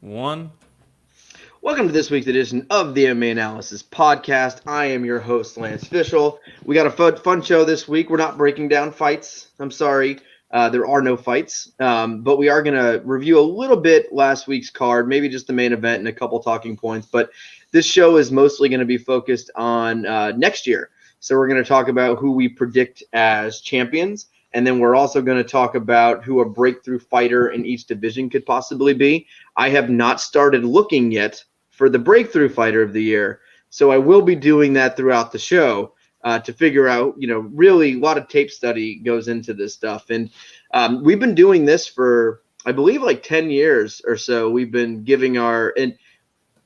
1. Welcome to this week's edition of the MMA Analysis podcast. I am your host, Lance Fishel. We got a fun show this week. We're not breaking down fights. I'm sorry. There are no fights. But we are going to review a little bit last week's card, maybe just the main event and a couple talking points. But this show is mostly going to be focused on next year. So we're going to talk about who we predict as champions. And then we're also going to talk about who a breakthrough fighter in each division could possibly be. I have not started looking yet for the breakthrough fighter of the year. So I will be doing that throughout the show to figure out, really a lot of tape study goes into this stuff. And we've been doing this for, I believe, like 10 years or so. We've been giving and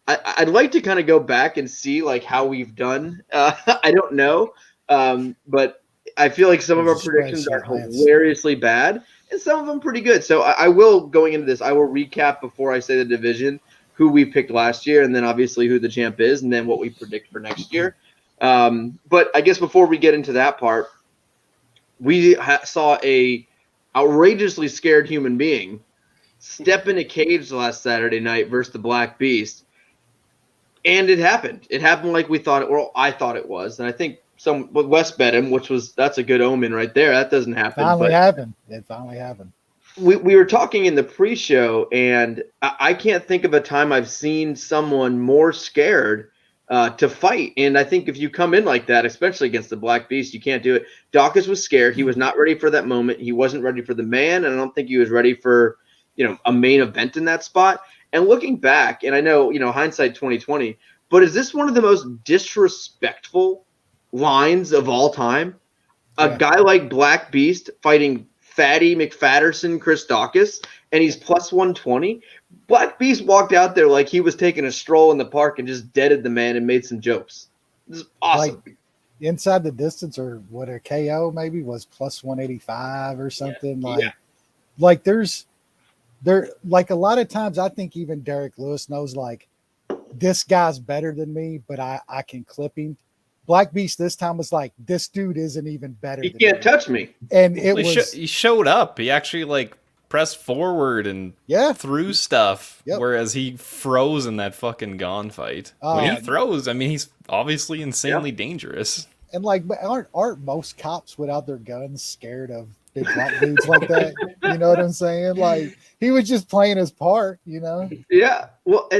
I'd like to kind of go back and see like how we've done. I don't know. But I feel like some of our predictions are hilariously bad and some of them pretty good. So I will, going into this, I will recap before I say the division, who we picked last year, and then obviously who the champ is, and then what we predict for next year. But I guess before we get into that part, we saw a outrageously scared human being step in a cage last Saturday night versus the Black Beast. And it happened. It happened like we thought it, or I thought it was. And I think Wes bet him, that's a good omen right there. That doesn't happen. It finally happened. We were talking in the pre-show, and I can't think of a time I've seen someone more scared to fight. And I think if you come in like that, especially against the Black Beast, you can't do it. Dawkins was scared. He was not ready for that moment. He wasn't ready for the man, and I don't think he was ready for a main event in that spot. And looking back, and I know hindsight 2020, but is this one of the most disrespectful lines of all time? A guy like Black Beast fighting Fatty McFatterson, Chris Dawkins, and he's plus 120. Black Beast walked out there like he was taking a stroll in the park and just deaded the man and made some jokes. This is awesome. Like, inside the distance, or what a KO maybe was plus 185 or something. Like there's like a lot of times I think even Derek Lewis knows like this guy's better than me, but I can clip him. Black Beast this time was like, this dude isn't even better. He can't touch me. And he showed up. He actually like pressed forward and threw stuff, whereas he froze in that fucking Gone fight. When he throws, I mean, he's obviously insanely dangerous. And like, aren't most cops without their guns scared of big black dudes like that? You know what I'm saying? Like, he was just playing his part, Yeah. Well,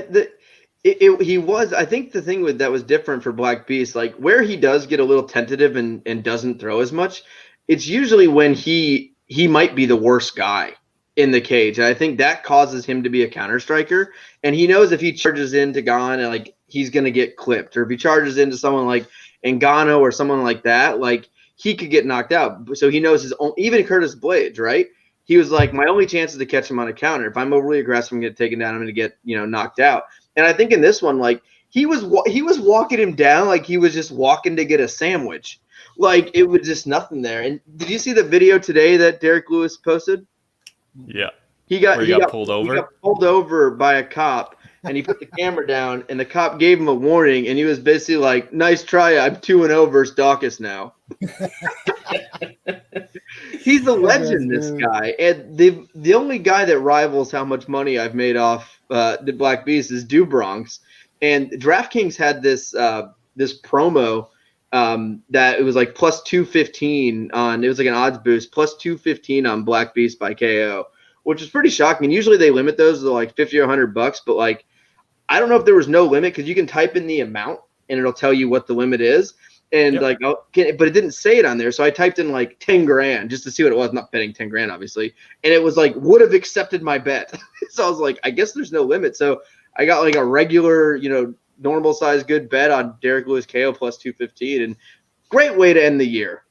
he was. I think the thing that was different for Black Beast, like where he does get a little tentative and doesn't throw as much, it's usually when he might be the worst guy in the cage. And I think that causes him to be a counter striker. And he knows if he charges into Gon and like he's going to get clipped, or if he charges into someone like Ngannou or someone like that, like he could get knocked out. So he knows his own, even Curtis Blades, right? He was like, my only chance is to catch him on a counter. If I'm overly aggressive and get taken down, I'm going to get, knocked out. And I think in this one, like he was walking him down like he was just walking to get a sandwich. Like it was just nothing there. And did you see the video today that Derek Lewis posted? Yeah. He got pulled over. He got pulled over by a cop, and he put the camera down, and the cop gave him a warning, and he was basically like, "Nice try. I'm 2-0 versus Dawkins now." He's a legend, this guy. And the only guy that rivals how much money I've made off the Black Beast is Dubronx. And DraftKings had this promo that it was like plus 215 on, it was like an odds boost, plus 215 on Black Beast by KO, which is pretty shocking. Usually they limit those to like 50 or $100, but like, I don't know if there was no limit, because you can type in the amount and it'll tell you what the limit is. And but it didn't say it on there. So I typed in like 10 grand just to see what it was. I'm not betting 10 grand, obviously. And it was like, would have accepted my bet. So I was like, I guess there's no limit. So I got like a regular, normal size good bet on Derek Lewis KO plus 215, and great way to end the year.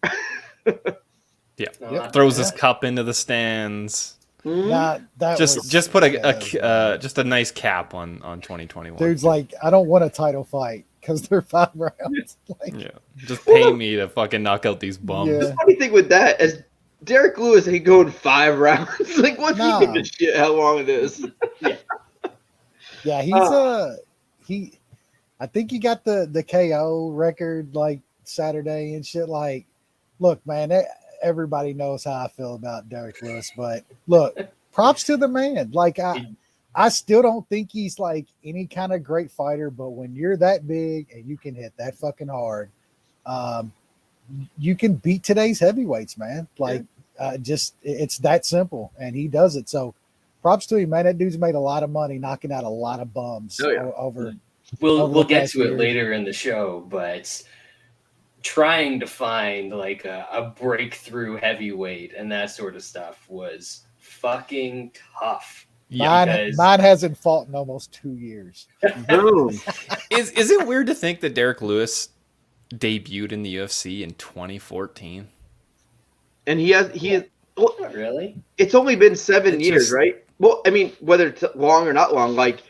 Throws his cup into the stands. Just put a nice cap on 2021. Dude's like, I don't want a title fight because they're 5 rounds. Just pay me to fucking knock out these bums. The funny thing with that is Derek Lewis ain't going 5 rounds. Like, what's he give a shit how long it is? Yeah, he's I think he got the KO record like Saturday and shit. Like, look, man, everybody knows how I feel about Derek Lewis, but look, props to the man. Like, I still don't think he's like any kind of great fighter, but when you're that big and you can hit that fucking hard, you can beat today's heavyweights, man. Like, it's that simple, and he does it. So, props to him, man. That dude's made a lot of money knocking out a lot of bums over. We'll get to it later in the show, but trying to find like a breakthrough heavyweight and that sort of stuff was fucking tough. Mine hasn't fought in almost 2 years. Boom. Is it weird to think that Derek Lewis debuted in the UFC in 2014? And he has well, really? It's only been 7 years, right? Well, I mean, whether it's long or not long, like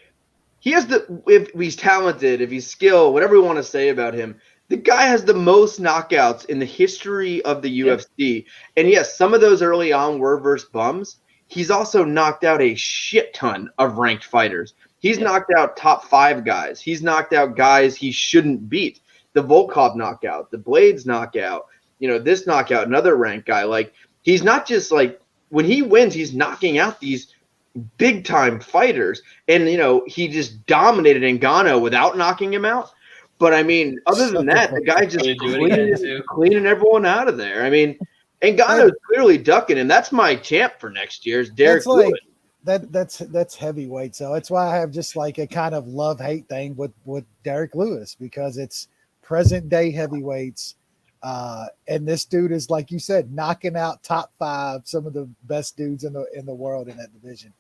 he has if he's talented, if he's skilled, whatever we want to say about him, the guy has the most knockouts in the history of the UFC. And yes, some of those early on were versus bums. He's also knocked out a shit ton of ranked fighters. He's knocked out top 5 guys. He's knocked out guys he shouldn't beat. The Volkov knockout, the Blades knockout, this knockout, another ranked guy. Like, he's not just like, when he wins, he's knocking out these big time fighters. And, he just dominated Ngannou without knocking him out. But I mean, other than that, the guy just cleaning everyone out of there. I mean, Ngannou's clearly ducking, and that's my champ for next year. Is Derek Lewis. That's heavyweight. So that's why I have just like a kind of love-hate thing with Derek Lewis, because it's present day heavyweights. And this dude is, like you said, knocking out top 5, some of the best dudes in the world in that division.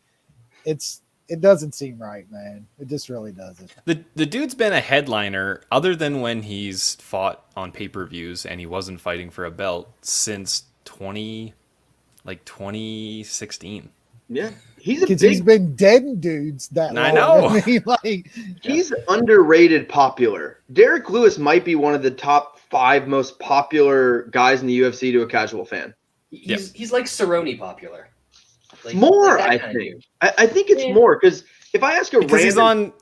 It doesn't seem right, man. It just really doesn't. The dude's been a headliner, other than when he's fought on pay-per-views and he wasn't fighting for a belt, since 2016. Yeah, he's been dead dudes that long. I know. I mean, he's underrated popular. Derek Lewis might be one of the top 5 most popular guys in the UFC to a casual fan. He's like Cerrone popular. Like, more, I think. I think it's more, because if I ask because he's on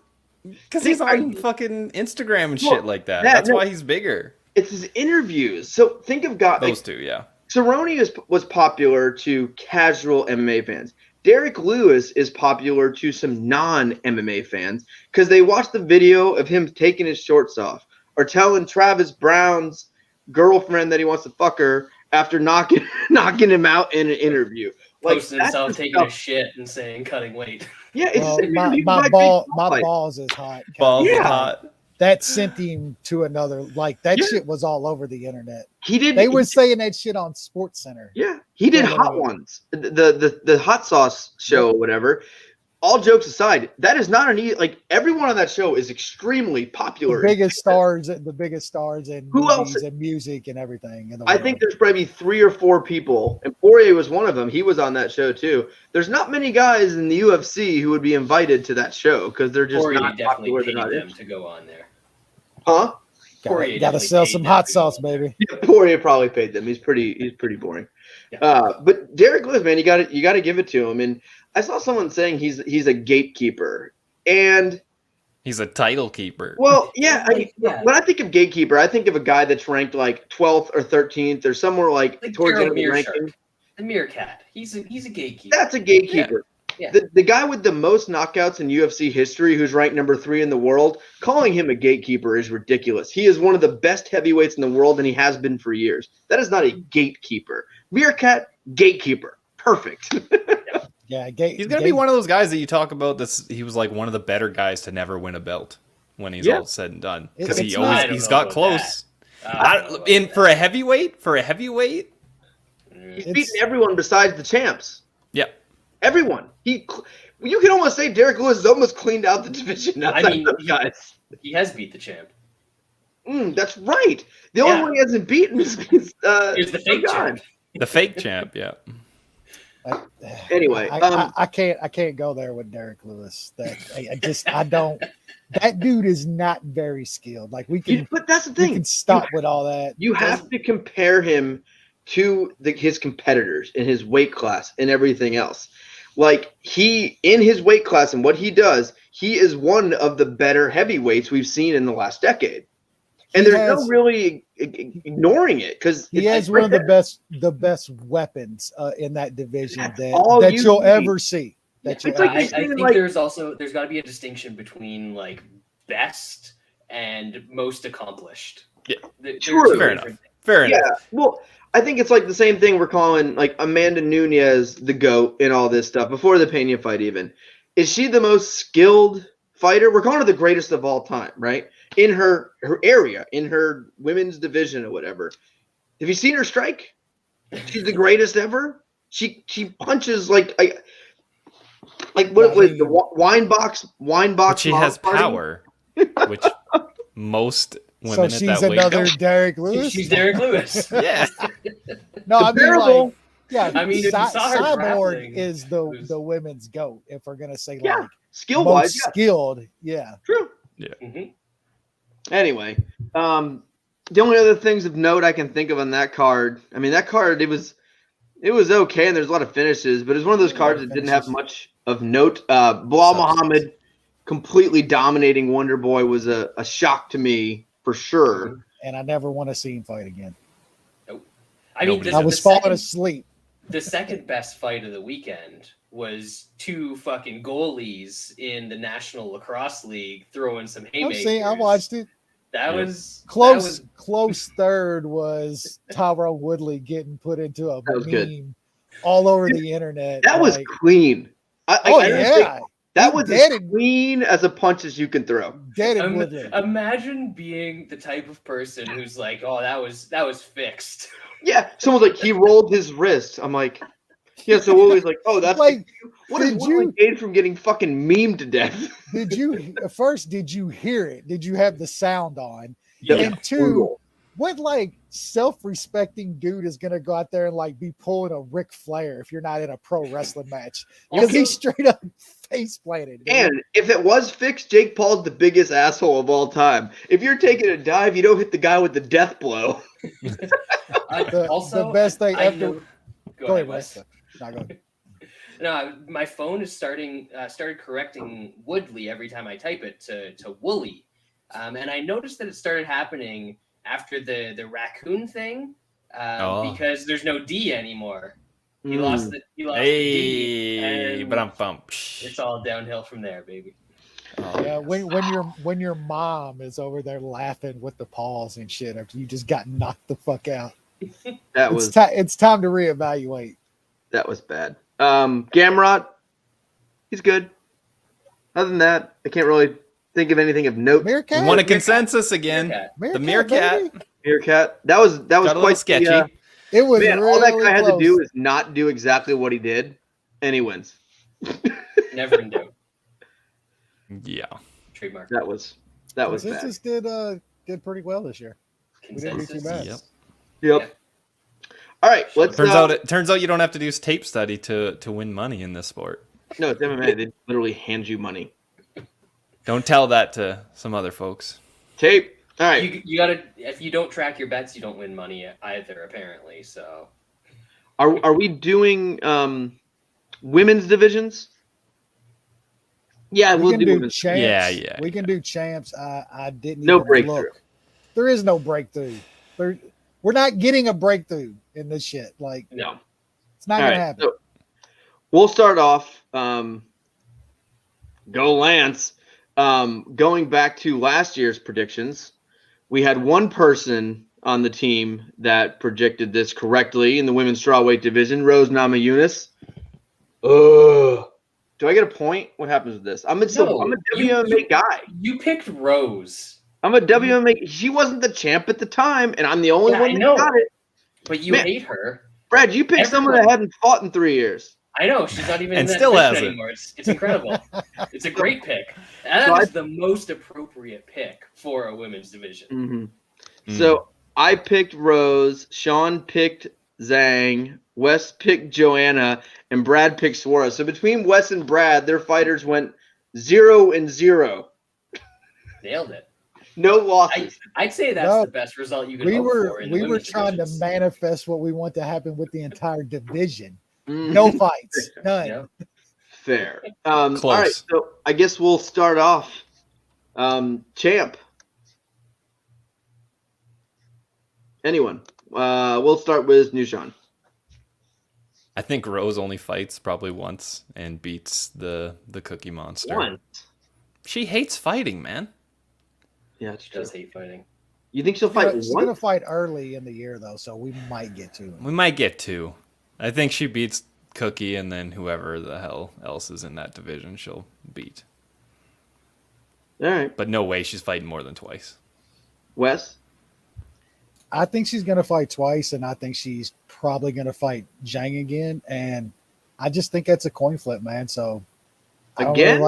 fucking Instagram and shit like that. That's why he's bigger. It's his interviews. So think of those two, yeah. Cerrone was popular to casual MMA fans. Derek Lewis is popular to some non-MMA fans because they watch the video of him taking his shorts off or telling Travis Brown's girlfriend that he wants to fuck her after knocking him out in an interview. Like, posting himself taking a shit and saying cutting weight. Yeah, my balls is hot. Balls is hot. That sent him to another. Like, that shit was all over the internet. They were saying that shit on Sports Center. Yeah, he did Hot Ones, the hot sauce show or whatever. All jokes aside, that is not an easy. Like, everyone on that show is extremely popular. The biggest stars in movies and music and everything. In the world. I think there's probably 3 or 4 people, and Poirier was one of them. He was on that show too. There's not many guys in the UFC who would be invited to that show because they're just Poirier not definitely popular. paid They're not them to go on there. Huh? Gotta sell some hot sauce, baby. Yeah, Poirier probably paid them. He's pretty boring. Yeah. But Derek Lewis, man, you got to give it to him. And I saw someone saying he's a gatekeeper, and he's a title keeper. Well, yeah. When I think of gatekeeper, I think of a guy that's ranked like 12th or 13th or somewhere like towards the end of the ranking. The Meerkat. He's a gatekeeper. That's a gatekeeper. Yeah. The guy with the most knockouts in UFC history, who's ranked number 3 in the world, calling him a gatekeeper is ridiculous. He is one of the best heavyweights in the world, and he has been for years. That is not a gatekeeper. Meerkat, gatekeeper. Perfect. Yeah, he's gonna be one of those guys that you talk about. He was like one of the better guys to never win a belt when he's all said and done, because he's got close. For a heavyweight, he's beaten everyone besides the champs. Yeah, everyone. You can almost say Derek Lewis has almost cleaned out the division. Guys. He has beat the champ. That's right. The only one he hasn't beaten is the fake champ. The fake champ, yeah. Anyway, I can't go there with Derek Lewis. I don't. That dude is not very skilled. Like, but that's the thing. We can stop with all that. You have to compare him to his competitors in his weight class and everything else. Like, he in his weight class and what he does, he is one of the better heavyweights we've seen in the last decade. And there's no really ignoring it, because he has one of the best weapons in that division that you'll ever see. That I think there's got to be a distinction between like best and most accomplished. Yeah, true. Fair enough. Yeah, well, I think it's like the same thing we're calling like Amanda Nunes the GOAT in all this stuff before the Pena fight. Even is she the most skilled fighter? We're calling her the greatest of all time, right? In her area, in her women's division or whatever. Have you seen her strike? She's the greatest ever. She punches like what was the wine box? But she has power, which most women. So she's another Derek Lewis. She's Derek Lewis. Yeah. No, I mean like, yeah. I mean, Cyborg is the women's GOAT. If we're gonna say like skill wise, skilled, yeah. True. Yeah. Mm-hmm. Anyway, the only other things of note I can think of on that card. I mean, that card it was okay, and there's a lot of finishes, but it's one of those cards that didn't have much of note. Bilal Muhammad completely dominating Wonder Boy was a shock to me for sure. And I never want to see him fight again. Nope. I mean, I was falling asleep. The second best fight of the weekend was two fucking goalies in the National Lacrosse League throwing some haymakers. I watched it. That was close. Close third was Tyrone Woodley getting put into a meme good. All over the internet. That was clean. That was as clean as a punch as you can throw. Imagine being the type of person who's like, "Oh, that was fixed." Yeah, someone's like, he rolled his wrist. I'm like, yeah. So Willie's like, "Oh, that's like." What is Willie gained from getting fucking memed to death? Did you hear it? Did you have the sound on? Yeah. And two, what like self-respecting dude is gonna go out there and like be pulling a Ric Flair if you're not in a pro wrestling match? Because he straight up face planted. And if it was fixed, Jake Paul's the biggest asshole of all time. If you're taking a dive, you don't hit the guy with the death blow. The best thing after. Go ahead, Wes. Not going. No, my phone is started correcting Woodley every time I type it to Wooly, and I noticed that it started happening after the raccoon thing because there's no D anymore. He lost the D, but I'm bump. It's all downhill from there, baby. Yeah, when your mom is over there laughing with the paws and shit after you just got knocked the fuck out. It's time to reevaluate. That was bad. Gamrot, he's good. Other than that, I can't really think of anything of note. Meerkat? We want a consensus again. The Meerkat. Meerkat. That was quite sketchy. It was man. Really all that guy close. had to do is not do exactly what he did, and he wins. Never can do. Yeah. Trademark. That was bad. Consensus did pretty well this year. We didn't do too bad. Yep. All right, Turns out you don't have to do tape study to win money in this sport. No, it's MMA. They literally hand you money. Don't tell that to some other folks. Tape. All right. You gotta. If you don't track your bets, you don't win money either. Apparently, so. Are we doing women's divisions? Yeah, we'll do women's. Champs. Yeah. We can do champs. I didn't. No even breakthrough. Look. There is no breakthrough. We're not getting a breakthrough in this shit. Like, no, it's not gonna happen. So we'll start off. Go Lance. Going back to last year's predictions, we had one person on the team that predicted this correctly in the women's strawweight division, Rose Namajunas. Do I get a point? What happens with this? I'm a WMA guy. You picked Rose. I'm a WMA. She wasn't the champ at the time, and I'm the only one that got it. But you hate her. Brad, you picked someone that hadn't fought in 3 years. I know. She's not even and in that still division hasn't. Anymore. It's incredible. It's a great pick. That is the most appropriate pick for a women's division. Mm-hmm. So I picked Rose. Sean picked Zhang. Wes picked Joanna. And Brad picked Suarez. So between Wes and Brad, their fighters went 0-0. Nailed it. No losses. I'd say that's the best result you could hope for. We were trying to manifest what we want to happen with the entire division. No fights. None. Yeah. Fair. Close. All right, so I guess we'll start off. Champ. Anyone? We'll start with Nushan. I think Rose only fights probably once and beats the Cookie Monster. Once. She hates fighting, man. Yeah, she does hate fighting. You think she'll fight She's going to fight early in the year, though, so we might get to. We might get to. I think she beats Cookie, and then whoever the hell else is in that division, she'll beat. All right. But no way she's fighting more than twice. Wes? I think she's going to fight twice, and I think she's probably going to fight Zhang again. And I just think that's a coin flip, man. So again,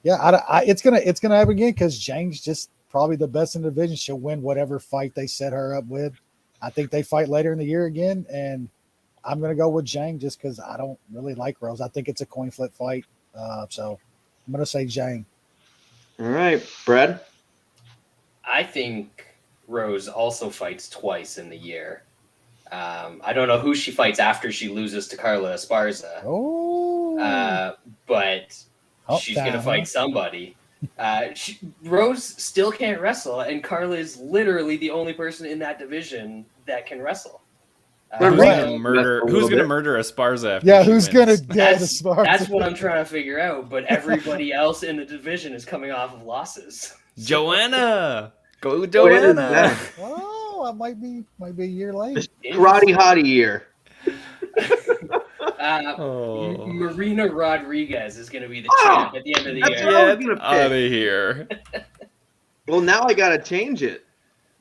it's gonna happen again because Zhang's just probably the best in the division. She'll win whatever fight they set her up with. I think they fight later in the year again, and I'm going to go with Zhang just because I don't really like Rose. I think it's a coin flip fight. So I'm going to say Zhang. All right. Brad? I think Rose also fights twice in the year. I don't know who she fights after she loses to Carla Esparza. But she's going to fight somebody. Rose still can't wrestle, and Carla is literally the only person in that division that can wrestle. Who's going to murder Esparza? Yeah, who's going to dead Esparza? That's what I'm trying to figure out. But everybody else in the division is coming off of losses. Joanna, go Joanna! Oh, I might be a year late. Karate Hottie year. Marina Rodriguez is going to be the champ at the end of the year. Get out of here. Well, now I got to change it.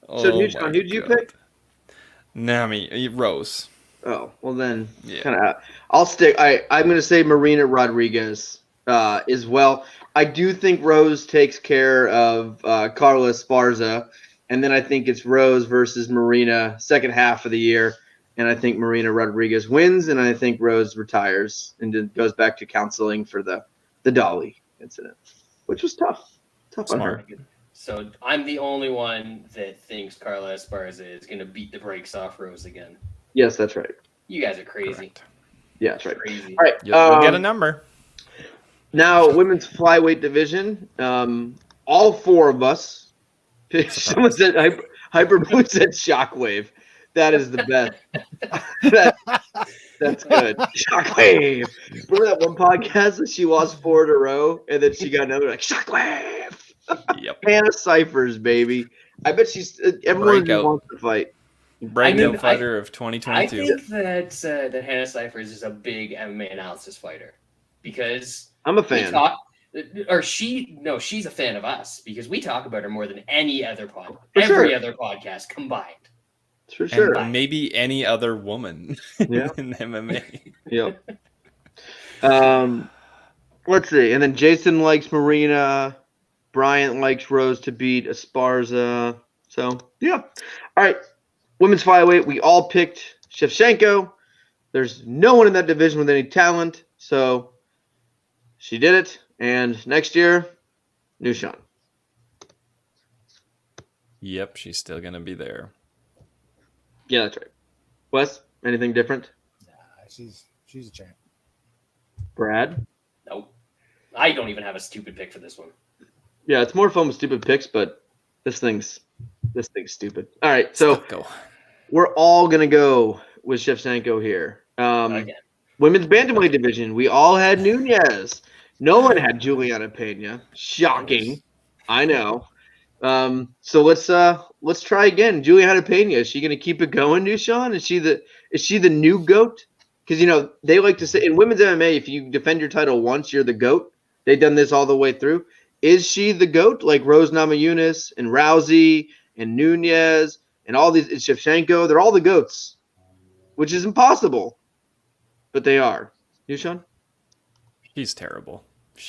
So, Nushan, who'd you pick? Nami, Rose. Oh, well then, kind of. I'll stick. I'm going to say Marina Rodriguez as well. I do think Rose takes care of Carla Esparza, and then I think it's Rose versus Marina second half of the year. And I think Marina Rodriguez wins, and I think Rose retires and goes back to counseling for the Dolly incident, which was tough. Tough on her. So I'm the only one that thinks Carla Esparza is going to beat the brakes off Rose again. Yes, that's right. You guys are crazy. Correct. Yeah, that's right. Crazy. All right. You'll get a number. Now, women's flyweight division. All four of us. Someone said Hyperblue said Shockwave. That is the best. That's good. Shockwave. Remember that one podcast that she lost 4 in a row, and then she got another like Shockwave. Yep. Hannah Cyphers, baby. I bet she's everyone wants to fight. Breakout fighter of 2022. I think that Hannah Cyphers is a big MMA analysis fighter because I'm a fan. She's a fan of us because we talk about her more than any other other podcast combined. For sure. And maybe any other woman in MMA. Yep. Let's see. And then Jason likes Marina. Bryant likes Rose to beat Esparza. So, yeah. All right. Women's flyweight. We all picked Shevchenko. There's no one in that division with any talent. So, she did it. And next year, Nushan. Yep, she's still going to be there. Yeah, that's right. Wes, anything different? Nah, she's a champ. Brad? Nope. I don't even have a stupid pick for this one. Yeah, it's more fun with stupid picks, but this thing's stupid. All right, so we're all gonna go with Shevchenko here. Women's bantamweight division, we all had Nunez. No one had Juliana Pena. Shocking. I know. So let's try again. Juliana Pena, is she gonna keep it going, Nushan? Is she the new GOAT? Because they like to say in women's MMA, if you defend your title once, you're the GOAT. They've done this all the way through. Is she the GOAT like Rose Namajunas and Rousey and Nunez and all these? It's Shevchenko. They're all the GOATs, which is impossible, but they are. Nushan? She's terrible.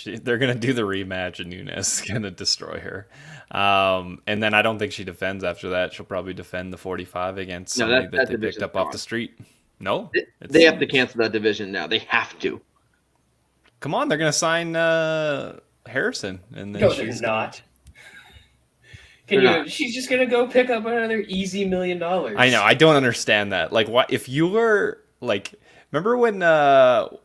They're going to do the rematch and Nunez is going to destroy her. And then I don't think she defends after that. She'll probably defend the 45 against somebody that they picked up off the street. No? They have to cancel that division now. They have to. Come on, they're going to sign Harrison. And then she's not. She's just going to go pick up another easy $1 million. I know. I don't understand that. Like, what if you were like... Remember when,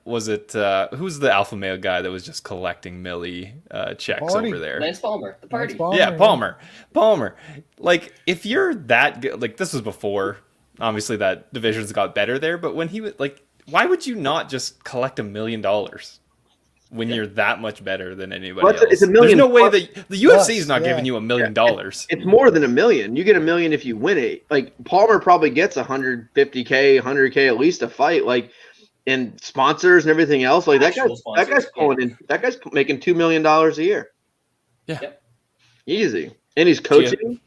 was it, who's the alpha male guy that was just collecting Millie checks over there? Lance Palmer, the party. Palmer. Like, if you're that good, like, this was before, obviously that divisions got better there, but when why would you not just collect $1 million when you're that much better than anybody else? It's $1 million. There's no way that the UFC is not giving you $1 million. It's more than $1 million. You get $1 million if you win it. Like Palmer probably gets 150K, 100K at least a fight. Like, and sponsors and everything else. Like that guy's pulling in. That guy's making $2 million a year. Yeah, easy. And he's coaching.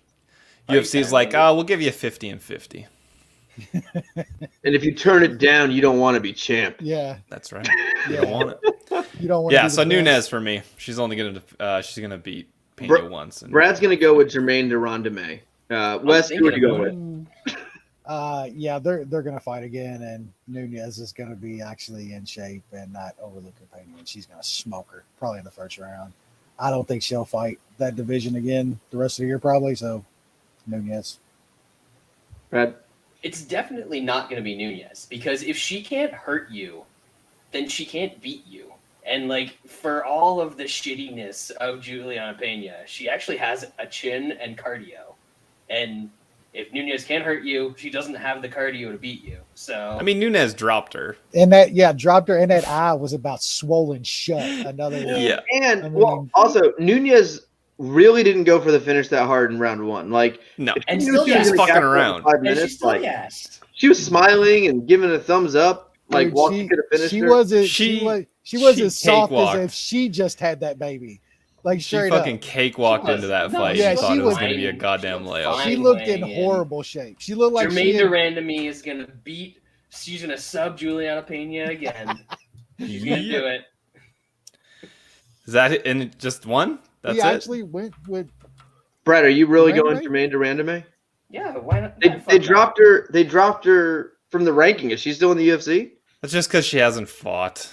UFC's like, we'll give you 50 and 50. And if you turn it down, you don't want to be champ. Yeah, that's right. You don't want it. You don't want. Yeah, so Nunes for me. She's only gonna beat Pena once. And Brad's gonna go with Jermaine Durandame. Wes, who would you go with? Yeah, they're gonna fight again, and Nunes is gonna be actually in shape and not overlooking Pena, and she's gonna smoke her probably in the first round. I don't think she'll fight that division again the rest of the year, probably. So Nunes. Brad. It's definitely not going to be Nunes, because if she can't hurt you, then she can't beat you. And like, for all of the shittiness of Juliana Pena, she actually has a chin and cardio. And if Nunes can't hurt you, she doesn't have the cardio to beat you. So I mean, Nunes dropped her. And dropped her, and that eye was about swollen shut. Another And also Nunes really didn't go for the finish that hard in round one. Like, no, and still she was fucking around. 5 minutes, she was smiling and giving a thumbs up. Like, she could have finished. She was as soft as if she just had that baby. Like, she fucking cakewalked into that fight. Yeah, she thought it was going to be a goddamn layup. She looked in horrible shape. She looked like Jermaine Durandame is going to beat. She's going to sub Juliana Pena again. She's going to do it. Is that it? And just one? That's he actually went with. Brad, are you really going Jermaine Durandame? Yeah, why not? They dropped her. They dropped her from the ranking. Is she still in the UFC? That's just because she hasn't fought.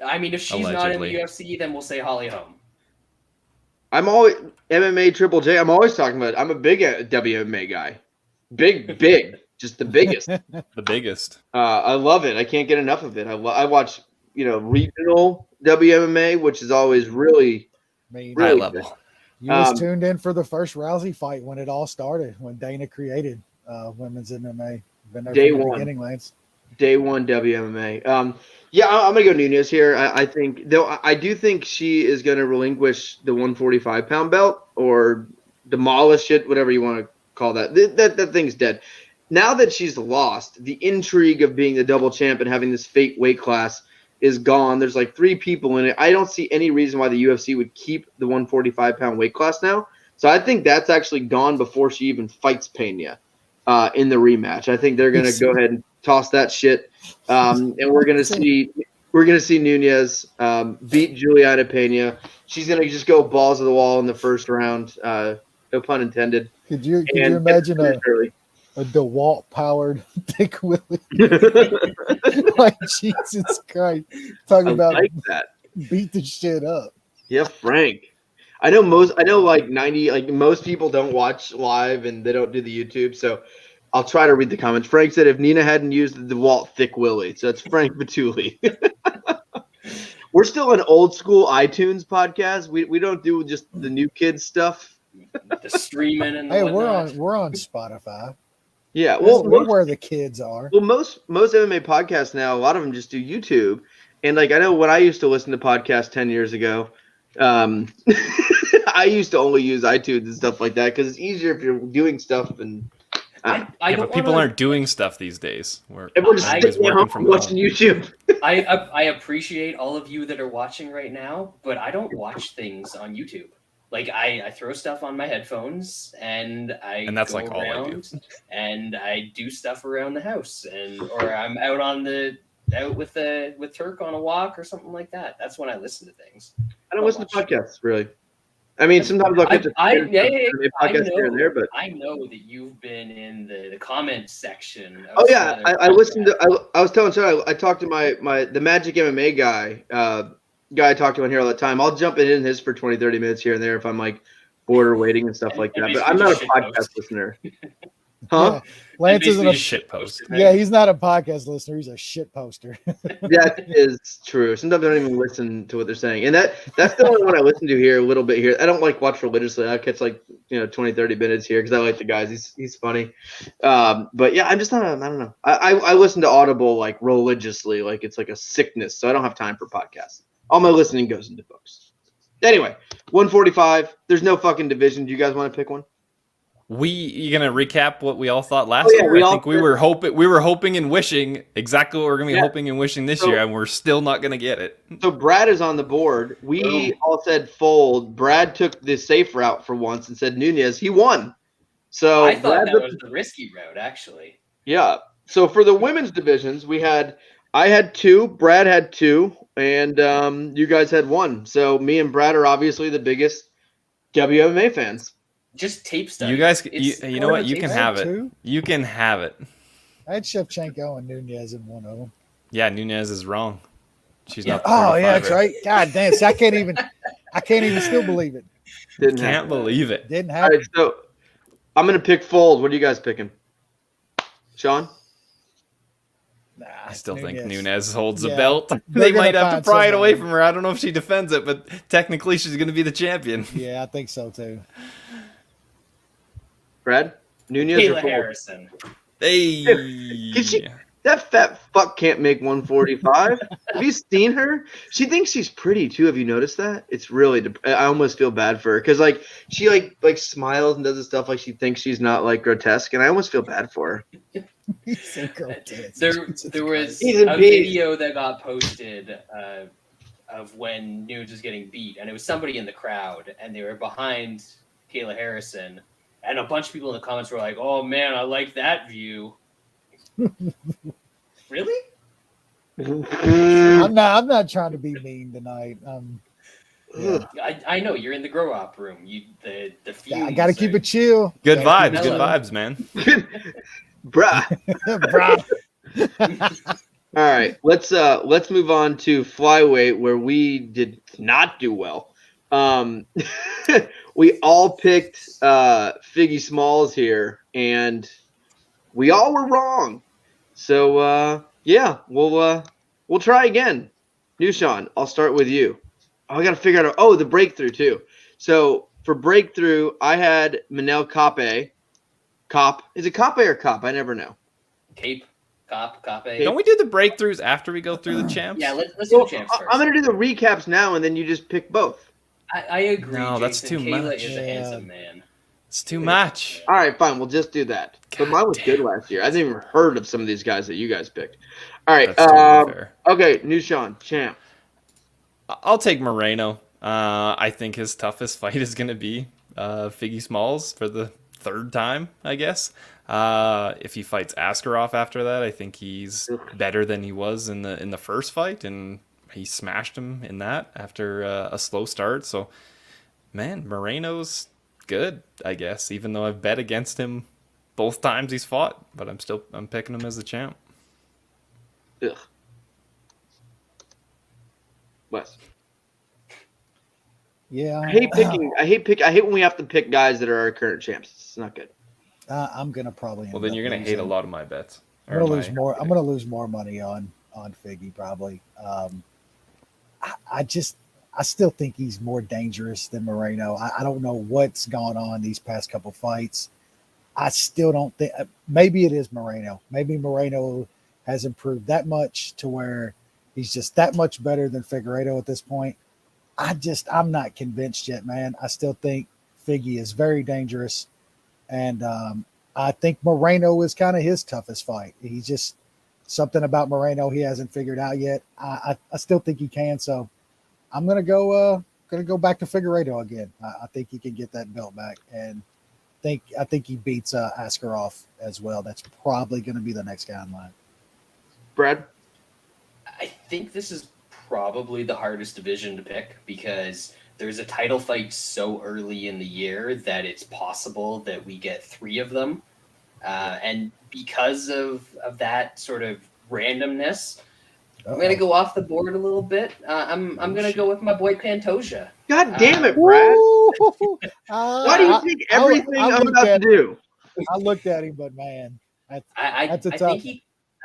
I mean, if she's not in the UFC, then we'll say Holly Holm. I'm always MMA Triple J. I'm always talking about it. I'm a big WMA guy. Big, just the biggest. The biggest. I love it. I can't get enough of it. I watch regional WMA, which is always really high level. You was tuned in for the first Rousey fight when it all started, when Dana created women's MMA. Been there Day from the one. beginning, Lance. Day one WMA. I'm gonna go Nunes here. I think, though, I do think she is gonna relinquish the 145-pound belt or demolish it, whatever you want to call that. That thing's dead. Now that she's lost, the intrigue of being the double champ and having this fake weight class is gone. There's like 3 people in it. I don't see any reason why the UFC would keep the 145-pound weight class now. So I think that's actually gone before she even fights Pena in the rematch. I think they're going to go ahead and toss that shit, and we're going to see Nunes beat Juliana Pena. She's going to just go balls to the wall in the first round. No pun intended. Could you imagine a DeWalt powered Dick Willie? Like, Jesus Christ. Talking about that. Beat the shit up. Yeah, Frank. I know most people don't watch live and they don't do the YouTube, so I'll try to read the comments. Frank said if Nina hadn't used the DeWalt Thick Willie, so that's Frank Batuli. We're still an old school iTunes podcast. We don't do just the new kids stuff. The streaming and we're on Spotify. Yeah, well, where the kids are. Well, most MMA podcasts now, a lot of them just do YouTube. And like, I know when I used to listen to podcasts 10 years ago, I used to only use iTunes and stuff like that because it's easier if you're doing stuff. And but people aren't doing stuff these days. Everyone's just working from watching YouTube. I appreciate all of you that are watching right now, but I don't watch things on YouTube. Like, I throw stuff on my headphones and that's go like around all I do. And I do stuff around the house, or I'm out with Turk on a walk or something like that. That's when I listen to things. I don't listen to podcasts really. I mean, sometimes I'll get podcasts here and there, but I know that you've been in the comments section. I listened to. I was telling Charlie, I talked to the Magic MMA guy. Guy I talk to on here all the time. I'll jump in his for 20, 30 minutes here and there if I'm like bored or waiting and stuff like that. But I'm not a podcast listener. Huh? Yeah. Lance isn't a shit post. Yeah, he's not a podcast listener. He's a shit poster. That is true. Sometimes I don't even listen to what they're saying. And that's the only one I listen to here a little bit here. I don't like watch religiously. I catch 20, 30 minutes here because I like the guys. He's funny. But yeah, I'm just not I don't know. I listen to Audible like religiously, like it's like a sickness. So I don't have time for podcasts. All my listening goes into books. Anyway, 145. There's no fucking division. Do you guys want to pick one? You gonna recap what we all thought last year? I think we were hoping and wishing exactly what we're gonna be hoping and wishing this year, and we're still not gonna get it. So Brad is on the board. We all said fold. Brad took the safe route for once and said Nunez. He won. So I thought that was the risky route, actually. Yeah. So for the women's divisions, I had 2, Brad had 2, and you guys had 1. So me and Brad are obviously the biggest WMA fans. Just tape stuff. You guys, you know what? You can have it. You can have it. I had Shevchenko and Nunez in one of them. Yeah, Nunez is wrong. She's not. Oh yeah, that's right. God damn! So I can't even still believe it. Can't believe it. Didn't happen. All right, so I'm gonna pick fold. What are you guys picking? Sean? Nah, I still think Nunez holds the belt. They're They might have to pry it away somebody. from her. I don't know if she defends it, but technically she's going to be the champion. Yeah, I think so too. Brad? Nunez or Kayla fold? Harrison. Hey. That fat fuck can't make 145. Have you seen her? She thinks she's pretty too. Have you noticed that? It's really. I almost feel bad for her because she like smiles and does this stuff like she thinks she's not like grotesque, and I almost feel bad for her. There was a video that got posted of when Nunes was getting beat, and it was somebody in the crowd, and they were behind Kayla Harrison, and a bunch of people in the comments were like, "Oh man, I like that view." Really? I'm not trying to be mean tonight. Yeah. I know you're in the grow up room. The I got to keep it chill. Good vibes, man. Bruh. All right, let's move on to flyweight where we did not do well. We all picked Figgy Smalls here, and we all were wrong. So yeah, we'll try again. New Sean, I'll start with you. I got to figure out. The breakthrough too. So for breakthrough, I had Manel Kape. Cop. Is it Kape or Cop? I never know. Cape. Don't we do the breakthroughs after we go through the champs? Yeah, let's do the champs first. I'm going to do the recaps now, and then you just pick both. I agree. No, Jason. that's too Kayla much. is a handsome man. It's too much. All right, fine. We'll just do that. But mine was good last year. I didn't even heard of some of these guys that you guys picked. All right. That's totally fair. Okay, New Sean, champ. I'll take Moreno. I think his toughest fight is going to be Figgy Smalls for the 3rd time, I guess. If he fights Askarov after that, I think he's better than he was in the first fight, and he smashed him in that after a slow start. So, man, Moreno's good, I guess, even though I've bet against him both times he's fought, but I'm picking him as the champ. Ugh. Wes. Yeah, I hate when we have to pick guys that are our current champs. It's not good. I'm gonna probably. Well, then you're gonna hate a lot of my bets. I'm gonna lose more. I'm gonna lose more money on Figgy probably. I still think he's more dangerous than Moreno. I don't know what's gone on these past couple fights. I still don't think. Maybe it is Moreno. Maybe Moreno has improved that much to where he's just that much better than Figueiredo at this point. I'm not convinced yet, man. I still think Figgy is very dangerous. And I think Moreno is kind of his toughest fight. He's just something about Moreno he hasn't figured out yet. I still think he can. So I'm gonna go back to Figueiredo again. I think he can get that belt back, and I think he beats Askarov as well. That's probably going to be the next guy in line. Brad, I think this is probably the hardest division to pick because there's a title fight so early in the year that it's possible that we get 3 of them. And because of that sort of randomness, I'm going to go off the board a little bit. I'm going to go with my boy Pantoja. God damn it, Brad. Why do you think everything I'm about to do? I looked at him, but man, that's a tough.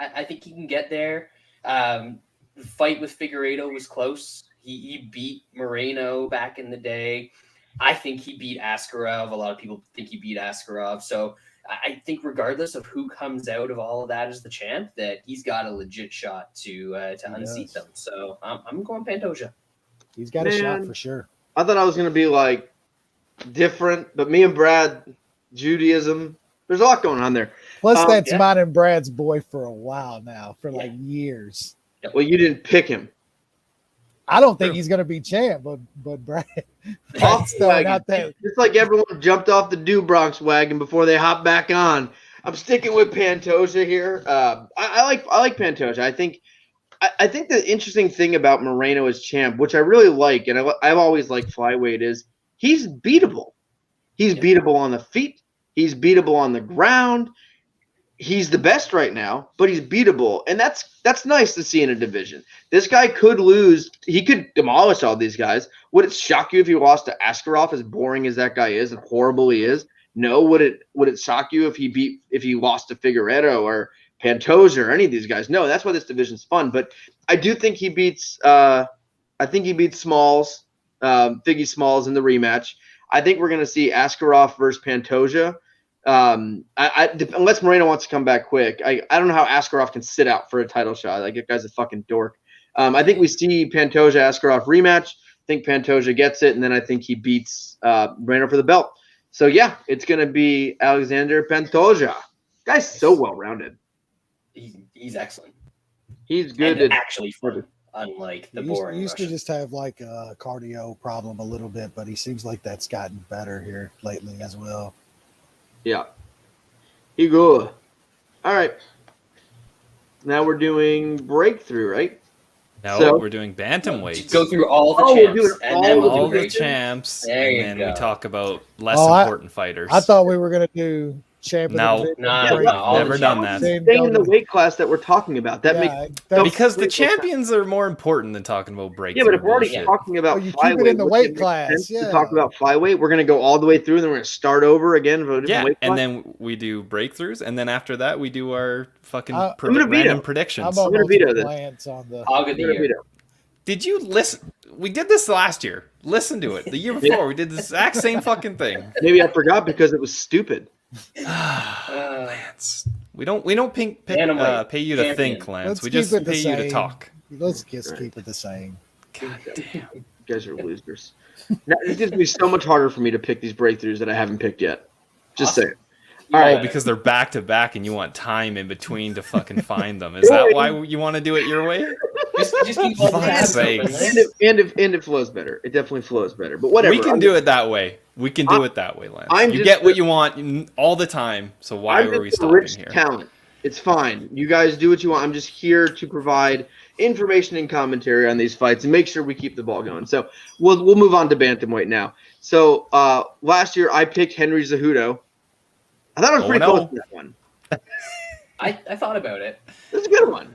I think he can get there. The fight with Figueiredo was close. He beat Moreno back in the day. I think he beat Askarov. A lot of people think he beat Askarov. So I think regardless of who comes out of all of that as the champ, that he's got a legit shot to unseat them. So I'm going Pantoja. He's got a shot for sure. I thought I was going to be like different, but me and Brad, Judaism, there's a lot going on there. Plus, that's mine and Brad's boy for a while now, for like years. Well, you didn't pick him. I don't think he's going to be champ, but Brad's throwing out there. It's like everyone jumped off the Do Bronx wagon before they hop back on. I'm sticking with Pantoja here. I like Pantoja. I think the interesting thing about Moreno as champ, which I really like, and I've always liked flyweight, is he's beatable. He's beatable on the feet. He's beatable on the ground. He's the best right now, but he's beatable, and that's nice to see in a division. This guy could lose. He could demolish all these guys. Would it shock you if he lost to Askarov, as boring as that guy is and horrible he is? No. Would it shock you if he lost to Figueiredo or Pantoja or any of these guys? No. That's why this division's fun. But I do think he beats. I think he beats Smalls, Figgy Smalls in the rematch. I think we're going to see Askarov versus Pantoja. Unless Moreno wants to come back quick, I don't know how Askarov can sit out for a title shot. Like, that guy's a fucking dork. I think we see Pantoja Askarov rematch. I think Pantoja gets it, and then I think he beats Moreno for the belt. So yeah, it's gonna be Alexander Pantoja. Guy's so well rounded. He's excellent. He's good. And actually fun, unlike the boring. He used to just have like a cardio problem a little bit, but he seems like that's gotten better here lately as well. Yeah. He good. All right. Now we're doing breakthrough, right? No, we're doing bantamweight. Go through all the champs. And then all the champs. And then we talk about less important fighters. I thought we were going to do champ. No, never done that. Staying in the weight class that we're talking about. Because the champions are more important than talking about breakthrough. Yeah, but if we're already talking about flyweight, keep it in the weight class. To talk about flyweight, we're going to go all the way through, and then we're going to start over again for a different weight class. And then we do breakthroughs, and then after that we do our fucking random predictions. I'm going to veto this. Hog of the year. Did you listen? We did this last year. Listen to it. The year before, we did the exact same fucking thing. Maybe I forgot because it was stupid. Lance, we don't pay you to think, Lance. We just pay you to talk. Let's just keep it the same. God damn, you guys are losers. Now, it's going to be so much harder for me to pick these breakthroughs that I haven't picked yet. Just saying. All right, because they're back to back, and you want time in between to fucking find them. Is that why you want to do it your way? Just keep all the and it flows better. It definitely flows better. But whatever. We can do it that way. We can do it that way, Lance. You get what you want all the time. So why are we stopping here? Talent. It's fine. You guys do what you want. I'm just here to provide information and commentary on these fights and make sure we keep the ball going. So we'll move on to bantamweight now. So last year I picked Henry Cejudo. I thought I was pretty close to that one. I thought about it. That's a good one.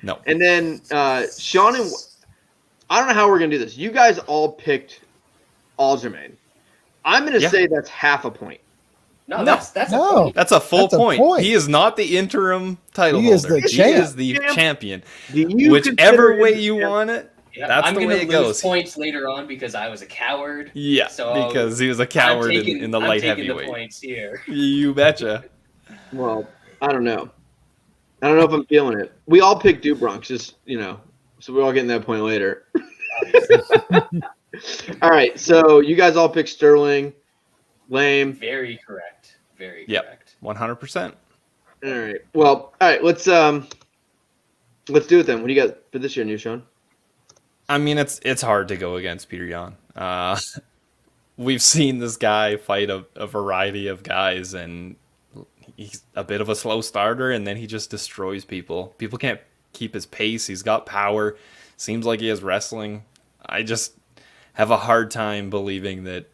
No. And then Sean and I don't know how we're gonna do this. You guys all picked Aljamain. I'm gonna say that's half a point. No, that's a point. That's a full point. He is not the interim title holder. He is the champion. Whichever way you want it. Yeah, that's the way it goes. Points later on because I was a coward. Yeah, so because he was a coward in the light heavyweight. I'm taking the points here. You betcha. Well, I don't know. I don't know if I'm feeling it. We all picked Do Bronx, just so we're all getting that point later. All right, so you guys all picked Sterling. Lame. Very correct. Very correct. 100%. All right. Well, all right. Let's do it then. What do you got for this year, new Sean? I mean, it's hard to go against Peter Yan. We've seen this guy fight a variety of guys, and he's a bit of a slow starter, and then he just destroys people. People can't keep his pace. He's got power. Seems like he has wrestling. I just have a hard time believing that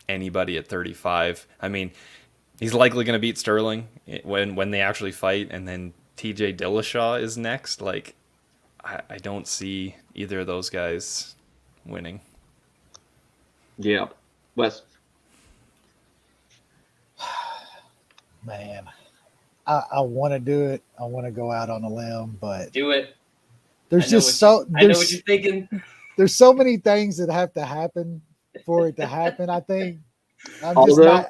anybody at 35. I mean, he's likely going to beat Sterling when they actually fight, and then TJ Dillashaw is next. Like, I don't see either of those guys winning. Yeah. Wes? Man, I want to do it. I want to go out on a limb, but do it. There's just I know what you're thinking. There's so many things that have to happen for it to happen. I think I'm just not.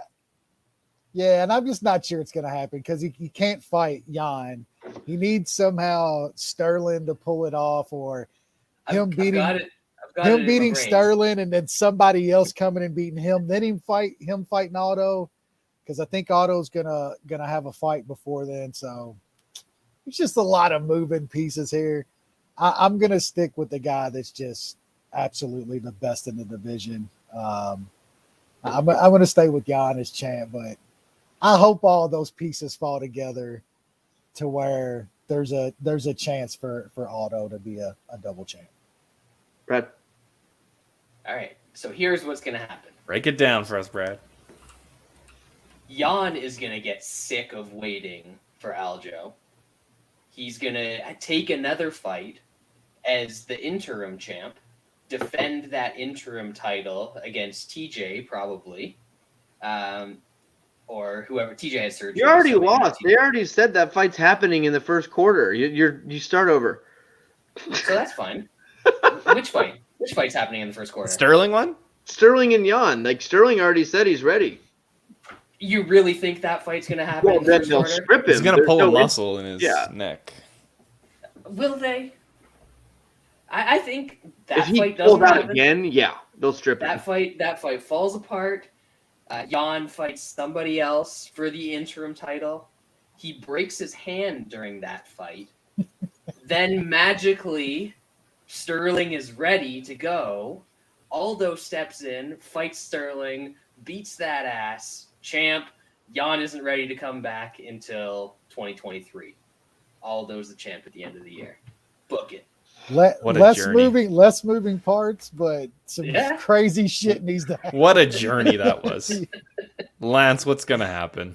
Yeah, and I'm just not sure it's going to happen because he can't fight Jan. He needs somehow Sterling to pull it off, or him beating Sterling, and then somebody else coming and beating him. Then him fighting Otto, because I think Otto's gonna have a fight before then. So it's just a lot of moving pieces here. I'm gonna stick with the guy that's just absolutely the best in the division. I'm gonna stay with Jan as champ, but I hope all those pieces fall together to where there's a chance for Otto to be a double champ. Brad. All right. So here's what's gonna happen. Break it down for us, Brad. Jan is gonna get sick of waiting for Aljo. He's gonna take another fight as the interim champ, defend that interim title against TJ probably, or whoever. TJ has surgery. You already lost. They already said that fight's happening in the first quarter. You start over. So that's fine. Which fight? Which fight's happening in the first quarter? Sterling one? Sterling and Jan. Like Sterling already said he's ready. You really think that fight's gonna happen? Well, in the then first they'll quarter? strip him. He's gonna pull a muscle in his neck. Will they? I think that if he fight pulls doesn't out happen. again, yeah, they'll strip him. That fight falls apart. Jan fights somebody else for the interim title. He breaks his hand during that fight. Then magically, Sterling is ready to go. Aldo steps in, fights Sterling, beats that ass. Champ. Jan isn't ready to come back until 2023. Aldo's the champ at the end of the year. Book it. Less moving parts, but some crazy shit needs to happen. What a journey that was. Lance, what's going to happen?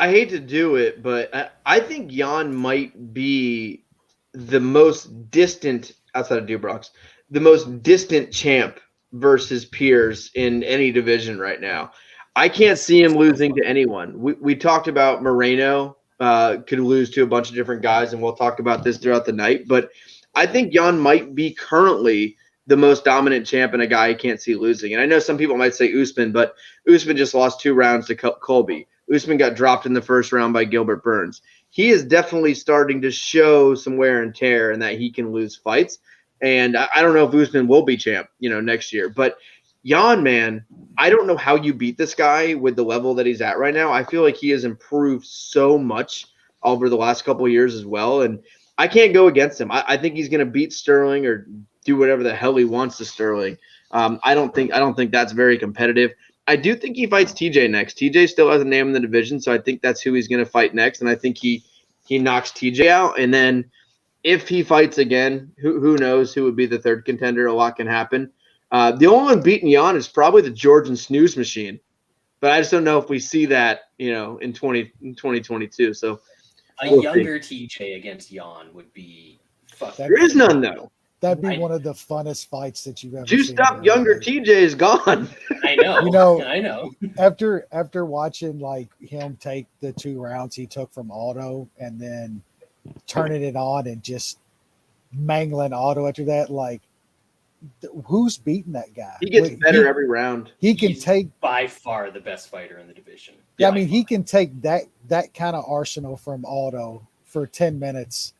I hate to do it, but I think Jan might be the most distant, outside of Dubrox, the most distant champ versus peers in any division right now. I can't see him losing to anyone. We talked about Moreno could lose to a bunch of different guys, and we'll talk about this throughout the night. But I think Jan might be currently the most dominant champ and a guy I can't see losing. And I know some people might say Usman, but Usman just lost 2 rounds to Colby. Usman got dropped in the first round by Gilbert Burns. He is definitely starting to show some wear and tear and that he can lose fights. And I don't know if Usman will be champ, next year. But Jan, man, I don't know how you beat this guy with the level that he's at right now. I feel like he has improved so much over the last couple of years as well. And I can't go against him. I think he's going to beat Sterling or do whatever the hell he wants to Sterling. I don't think that's very competitive. I do think he fights TJ next. TJ still has a name in the division, so I think that's who he's going to fight next. And I think he knocks TJ out. And then if he fights again, who knows who would be the third contender? A lot can happen. The only one beating Jan is probably the Georgian snooze machine. But I just don't know if we see that, in 2022. So we'll younger see. TJ against Jan would be fucking. There is none, though. That'd be one of the funnest fights that you've ever Juiced up younger TJ is gone. I know. I know. After watching like him take the 2 rounds he took from Otto and then turning it on and just mangling Otto after that, like who's beating that guy? He gets better every round. He's by far the best fighter in the division. Yeah, I mean he can take that kind of arsenal from Otto for 10 minutes.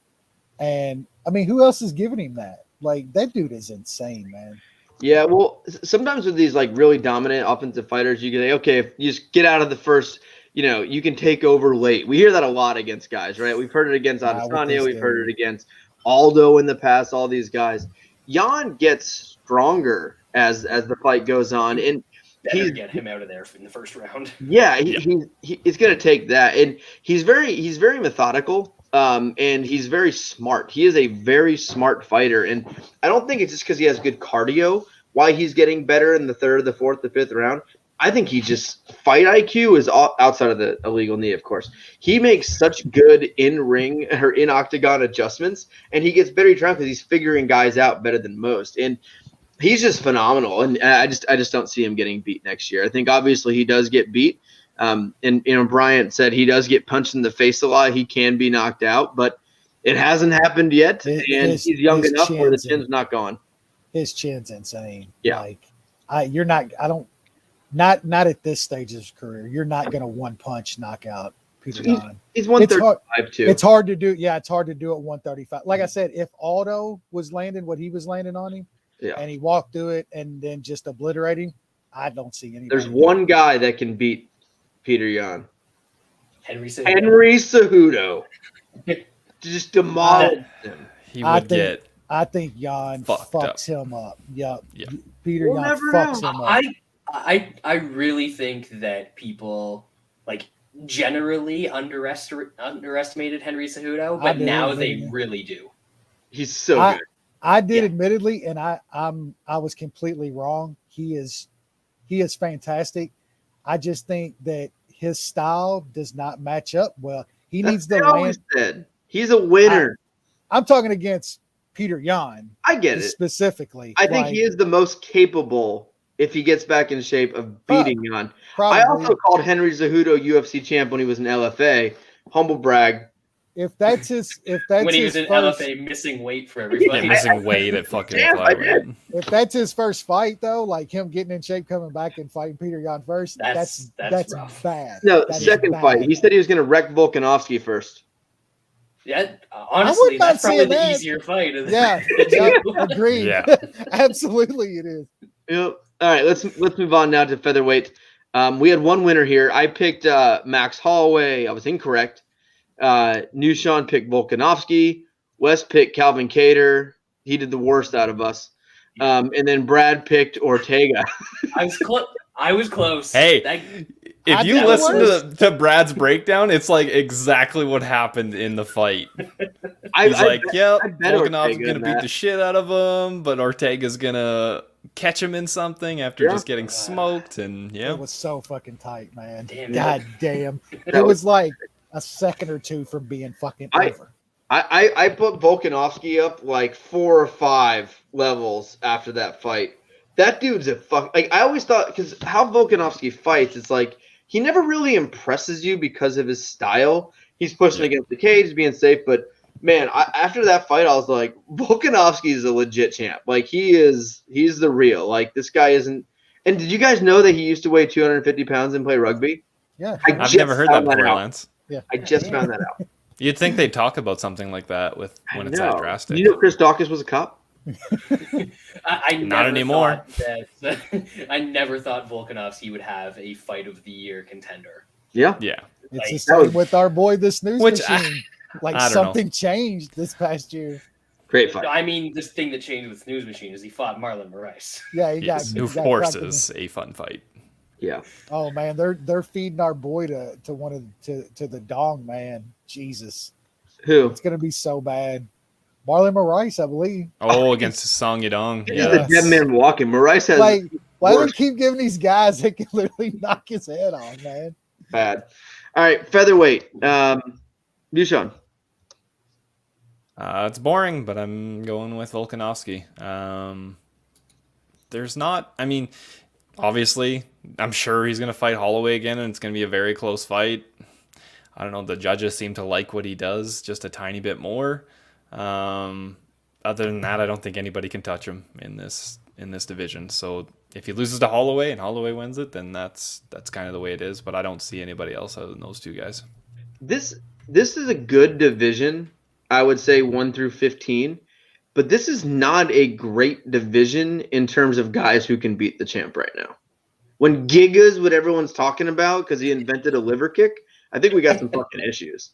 And I mean, who else is giving him that? Like that dude is insane, man. Yeah, well, sometimes with these like really dominant offensive fighters, you can say, okay, if you just get out of the first, you can take over late. We hear that a lot against guys, right? We've heard it against Adesanya. We've heard it against Aldo in the past. All these guys. Jan gets stronger as the fight goes on, and better get him out of there in the first round. Yeah, he's going to take that, and he's very methodical. And he's very smart. He is a very smart fighter. And I don't think it's just because he has good cardio why he's getting better in the 3rd, the 4th, the 5th round. I think he just fight IQ is outside of the illegal knee, of course. He makes such good in-ring or in-octagon adjustments, and he gets better each round because he's figuring guys out better than most. And he's just phenomenal. And I just don't see him getting beat next year. I think obviously he does get beat. And Bryant said he does get punched in the face a lot. He can be knocked out, but it hasn't happened yet. He's young enough where the chin's not gone. His chin's insane. Yeah. Like, not at this stage of his career. You're not going to one punch knock out Peter Yan. He's 135 too. It's hard to do. Yeah, it's hard to do at 135. Like I said, if Aldo was landing what he was landing on him, and he walked through it and then just obliterate him, I don't see any. There's one guy that can beat Peter Yan. Henry Cejudo. Just demolish him. He would get. I think Yan fucks him up. Yep. Yeah. Peter Yan fucks him up. I really think that people like generally underestimated Henry Cejudo, but now they really do. He's so good. I did admittedly, and I was completely wrong. He is fantastic. I just think that his style does not match up well. He needs to land. Said. He's a winner. I'm talking against Peter Yan. I get it. Specifically. I think he is the most capable if he gets back in shape of beating Yan. I also called Henry Cejudo UFC champ when he was in LFA. Humble brag. If that's when he was in LFA missing weight for everybody. Missing weight at fucking flyweight. If that's his first fight though, like him getting in shape, coming back and fighting Peter Yan first, that's bad. No, second fight. He said he was going to wreck Volkanovski first. Yeah, honestly, that's probably the easier fight. Yeah, agreed. Yeah. Absolutely, it is. Yep. All right, let's move on now to featherweight. We had one winner here. I picked Max Holloway. I was incorrect. Nushan picked Volkanovski. Wes picked Calvin Kattar. He did the worst out of us. And then Brad picked Ortega. I was close. Hey, if you listen to Brad's breakdown, it's like exactly what happened in the fight. He's like, Volkanovski's going to beat the shit out of him, but Ortega's going to catch him in something after just getting smoked. And it was so fucking tight, man. God damn. It was like a second or two from being fucking over. I put Volkanovski up like 4 or 5 levels after that fight. That dude's I always thought, because how Volkanovski fights, it's like he never really impresses you because of his style. He's pushing against the cage, being safe, but man, after that fight, I was like, Volkanovski is a legit champ. Like he's the real. Like this guy isn't. And did you guys know that he used to weigh 250 pounds and play rugby? Yeah, I've never heard that before, Lance. Yeah, I just found that out. You'd think they'd talk about something like that when it's that drastic. You know, Chris Dawkins was a cop. I Not anymore. I never thought Volkanovski would have a fight of the year contender. Yeah. It's the same with our boy, the snooze machine. Something changed this past year. Great fight. I mean, this thing that changed with Snooze Machine is he fought Marlon Moraes. Yeah, he got is a fun fight. Yeah. Oh man, they're feeding our boy to the dong, man. Jesus. Who? It's gonna be so bad. Marlon Moraes, I believe. Oh, against Song Yadong. He's the dead man walking. Moraes has why do we keep giving these guys that can literally knock his head off, man? Bad. All right, featherweight. Nushan. It's boring, but I'm going with Volkanovski. Obviously, I'm sure he's going to fight Holloway again, and it's going to be a very close fight. I don't know. The judges seem to like what he does just a tiny bit more. Other than that, I don't think anybody can touch him in this division. So if he loses to Holloway and Holloway wins it, then that's kind of the way it is. But I don't see anybody else other than those two guys. This is a good division. I would say 1 through 15, but this is not a great division in terms of guys who can beat the champ right now. When Giga's what everyone's talking about because he invented a liver kick, I think we got some fucking issues.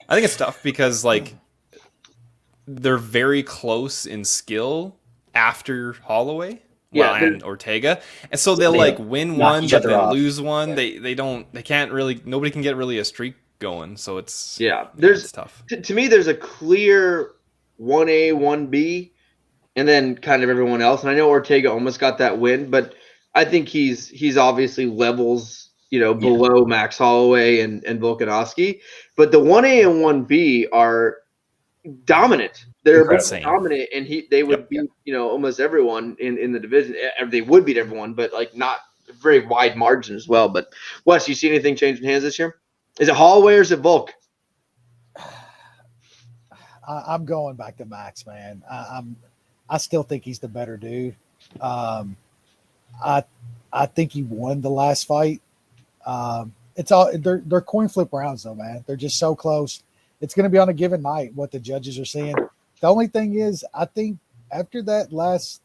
I think it's tough because they're very close in skill after Holloway and Ortega, and so they'll win one but then lose one. Yeah. They can't really. Nobody can get really a streak going, so it's it's tough. To me, there's a clear 1A, 1B, and then kind of everyone else. And I know Ortega almost got that win, but I think he's obviously levels below Max Holloway and Volkanovski. But the 1A and 1B are dominant. They're dominant, and they would beat almost everyone in the division. They would beat everyone, but not very wide margin as well. But Wes, you see anything changing hands this year? Is it Holloway or is it Volk? I'm going back to Max, man. I still think he's the better dude. I think he won the last fight. It's all they're coin flip rounds though, man. They're just so close. It's going to be on a given night what the judges are seeing. The only thing is, I think after that last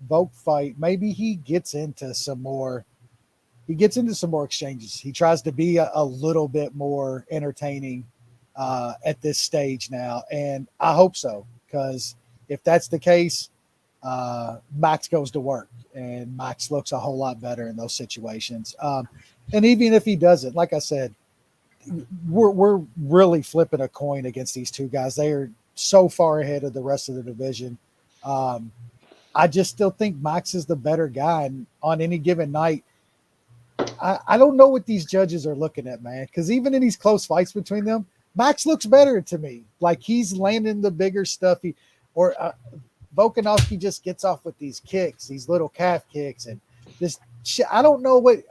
Volk fight, maybe he gets into some more. He gets into some more exchanges. He tries to be a little bit more entertaining at this stage now, and I hope so, because if that's the case, Max goes to work, and Max looks a whole lot better in those situations. And even if he doesn't, like I said, we're really flipping a coin against these two guys. They are so far ahead of the rest of the division. I just still think Max is the better guy, and on any given night, I don't know what these judges are looking at, man, because even in these close fights between them, Max looks better to me. Like he's landing the bigger stuff. Volkanovski just gets off with these kicks, these little calf kicks, and this shit. I don't know what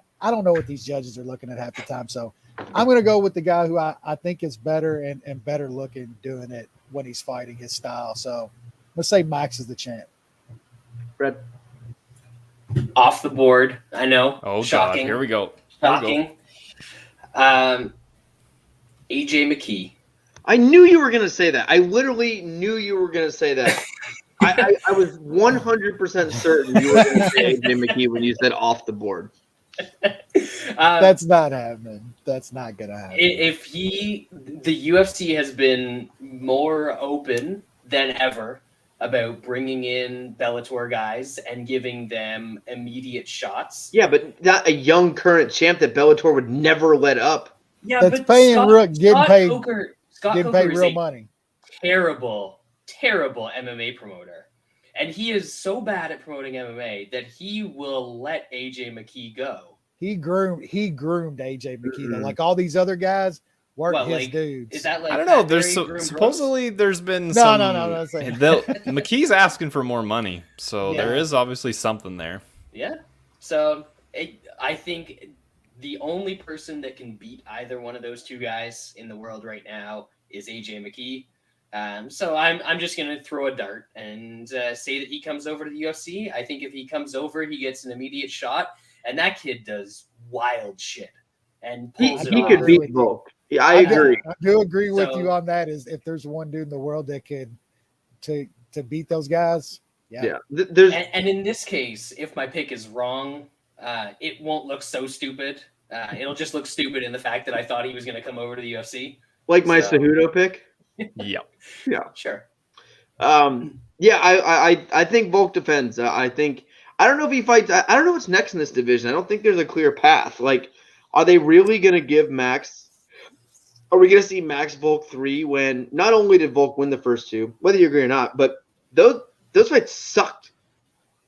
these judges are looking at half the time. So I'm going to go with the guy who I think is better and better looking doing it when he's fighting his style. So let's say Max is the champ. Fred. Off the board. I know. Oh, shocking. God. Here we go. Shocking. AJ McKee. I knew you were going to say that. I literally knew you were going to say that. I was 100% certain you were going to say AJ McKee when you said off the board. That's not happening. That's not going to happen. If the UFC has been more open than ever about bringing in Bellator guys and giving them immediate shots. Yeah, but not a young current champ that Bellator would never let up. Yeah, that's but paying Scott paid real money. Terrible MMA promoter. And he is so bad at promoting MMA that he will let AJ McKee go. He groomed AJ McKee though. Like all these other guys weren't his like, dudes. Is that like I don't know. There's supposedly there's been No. McKee's asking for more money, so there is obviously something there. Yeah. So I think the only person that can beat either one of those two guys in the world right now is AJ McKee. So I'm just going to throw a dart and say that he comes over to the UFC. I think if he comes over, he gets an immediate shot, and that kid does wild shit and pulls it off. He could beat Volk. Yeah, I agree. I do agree with you on that. Is if there's one dude in the world that could to beat those guys, yeah. And in this case, if my pick is wrong, it won't look so stupid. It'll just look stupid in the fact that I thought he was going to come over to the UFC. Like my Cejudo pick. Yeah. Sure. I think Volk defends. I don't know if he fights. I don't know what's next in this division. I don't think there's a clear path. Like, are they really going to give Max? Are we going to see Max Volk 3 when not only did Volk win the first two, whether you agree or not, but those fights sucked.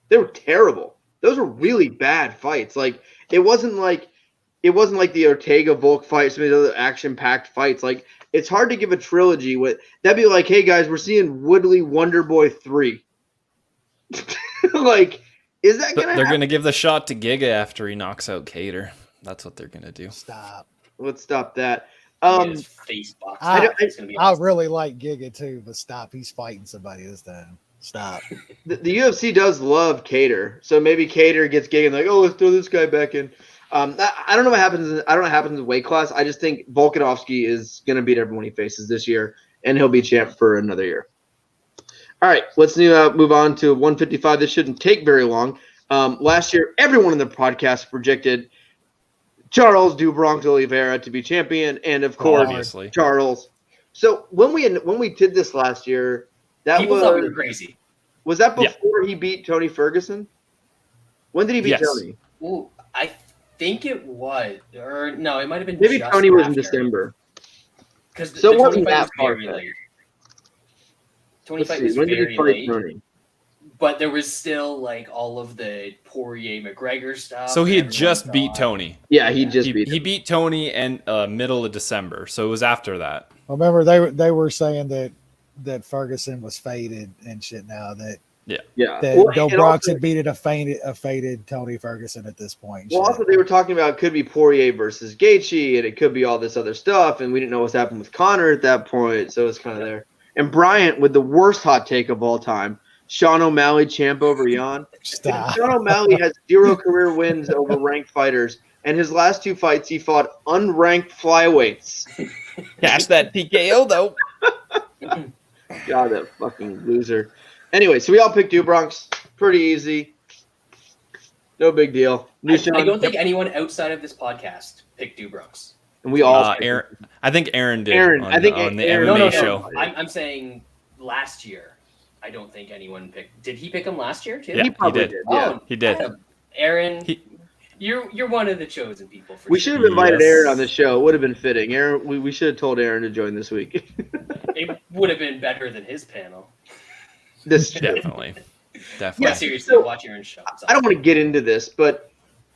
They were terrible. Those were really bad fights. Like it wasn't like the Ortega Volk fight, some of the other action-packed fights. Like it's hard to give a trilogy with that'd be like, hey guys, we're seeing Woodley Wonderboy 3. Like, is that gonna? They're gonna give the shot to Giga after he knocks out Cater. That's what they're gonna do. Stop. Let's stop that. I really like Giga too, but stop. He's fighting somebody this time. Stop. The UFC does love Cater, so maybe Cater gets Giga and like, oh, let's throw this guy back in. I don't know what happens. I don't know what happens in the weight class. I just think Volkanovski is going to beat everyone he faces this year, and he'll be champ for another year. All right, let's move on to 155. This shouldn't take very long. Last year, everyone in the podcast projected Charles do Bronx Oliveira to be champion, and of course, obviously Charles. So when we did this last year, people thought we were crazy. Was that before he beat Tony Ferguson? When did he beat Tony? Well, I think it was, or no, it might have been. Maybe Tony was in December. Because the Tony fight was very late. Tony fight was very late. Tony? But there was still like all of the Poirier McGregor stuff. So he had just beat Tony. Yeah, he beat Tony in middle of December. So it was after that. Remember they were saying that Ferguson was faded and shit now, that Yeah. That Bill Bronx had beaten a faded Tony Ferguson at this point. Well, also they were talking about it could be Poirier versus Gaethje, and it could be all this other stuff, and we didn't know what's happened with Conor at that point, so it's kind of there. And Bryant with the worst hot take of all time, Sean O'Malley champ over Jan. Sean O'Malley has 0 career wins over ranked fighters, and his last 2 fights he fought unranked flyweights. Cash that TKO though. God, that fucking loser. Anyway, so we all picked Bronx. Pretty easy. No big deal. I don't think anyone outside of this podcast picked Bronx. And we all Aaron. I think Aaron did. I think on the Aaron, MMA show. I'm saying last year. I don't think anyone picked. Did he pick him last year too? Yeah, he probably did. Yeah. He did. Aaron, you're one of the chosen people. We should have invited Aaron on the show. It would have been fitting. Aaron, we should have told Aaron to join this week. It would have been better than his panel. Definitely. Yeah, seriously, watch Aaron's show. I don't want to get into this, but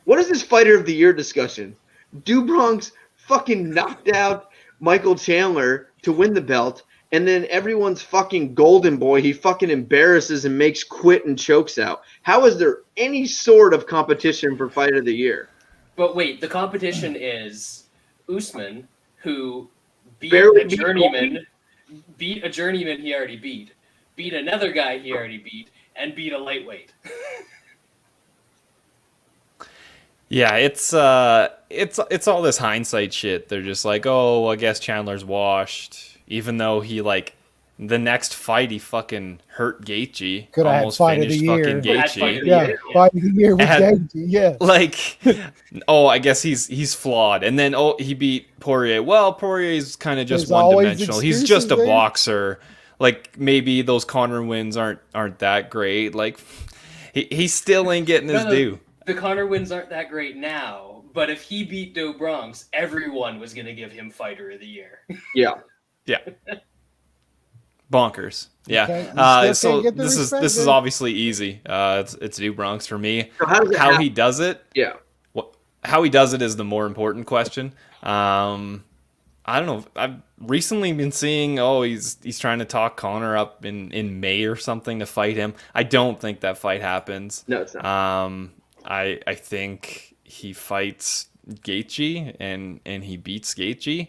what is this Fighter of the Year discussion? Bronx fucking knocked out Michael Chandler to win the belt, and then everyone's fucking golden boy, he fucking embarrasses and makes quit and chokes out. How is there any sort of competition for Fighter of the Year? But wait, the competition is Usman, who beat a journeyman he already beat another guy he already beat, and beat a lightweight. Yeah, it's all this hindsight shit. They're just like, oh, I guess Chandler's washed, even though he the next fight he fucking hurt Gaethje. Could have had fight of the year. Fucking Gaethje. Yeah, fight of the year with Gaethje. Yeah. I guess he's flawed, and then he beat Poirier. Well, Poirier's kind of just one-dimensional. He's just a boxer. Maybe those Conor wins aren't that great. He still ain't getting his due. The Conor wins aren't that great now, but if he beat Bronx, everyone was going to give him Fighter of the Year. Yeah. Bonkers. Yeah. So this is obviously easy. It's Bronx for me. So how he does it? Yeah. How he does it is the more important question. I don't know. I've recently been seeing, he's trying to talk Conor up in May or something to fight him. I don't think that fight happens. No, it's not. I think he fights Gaethje and he beats Gaethje,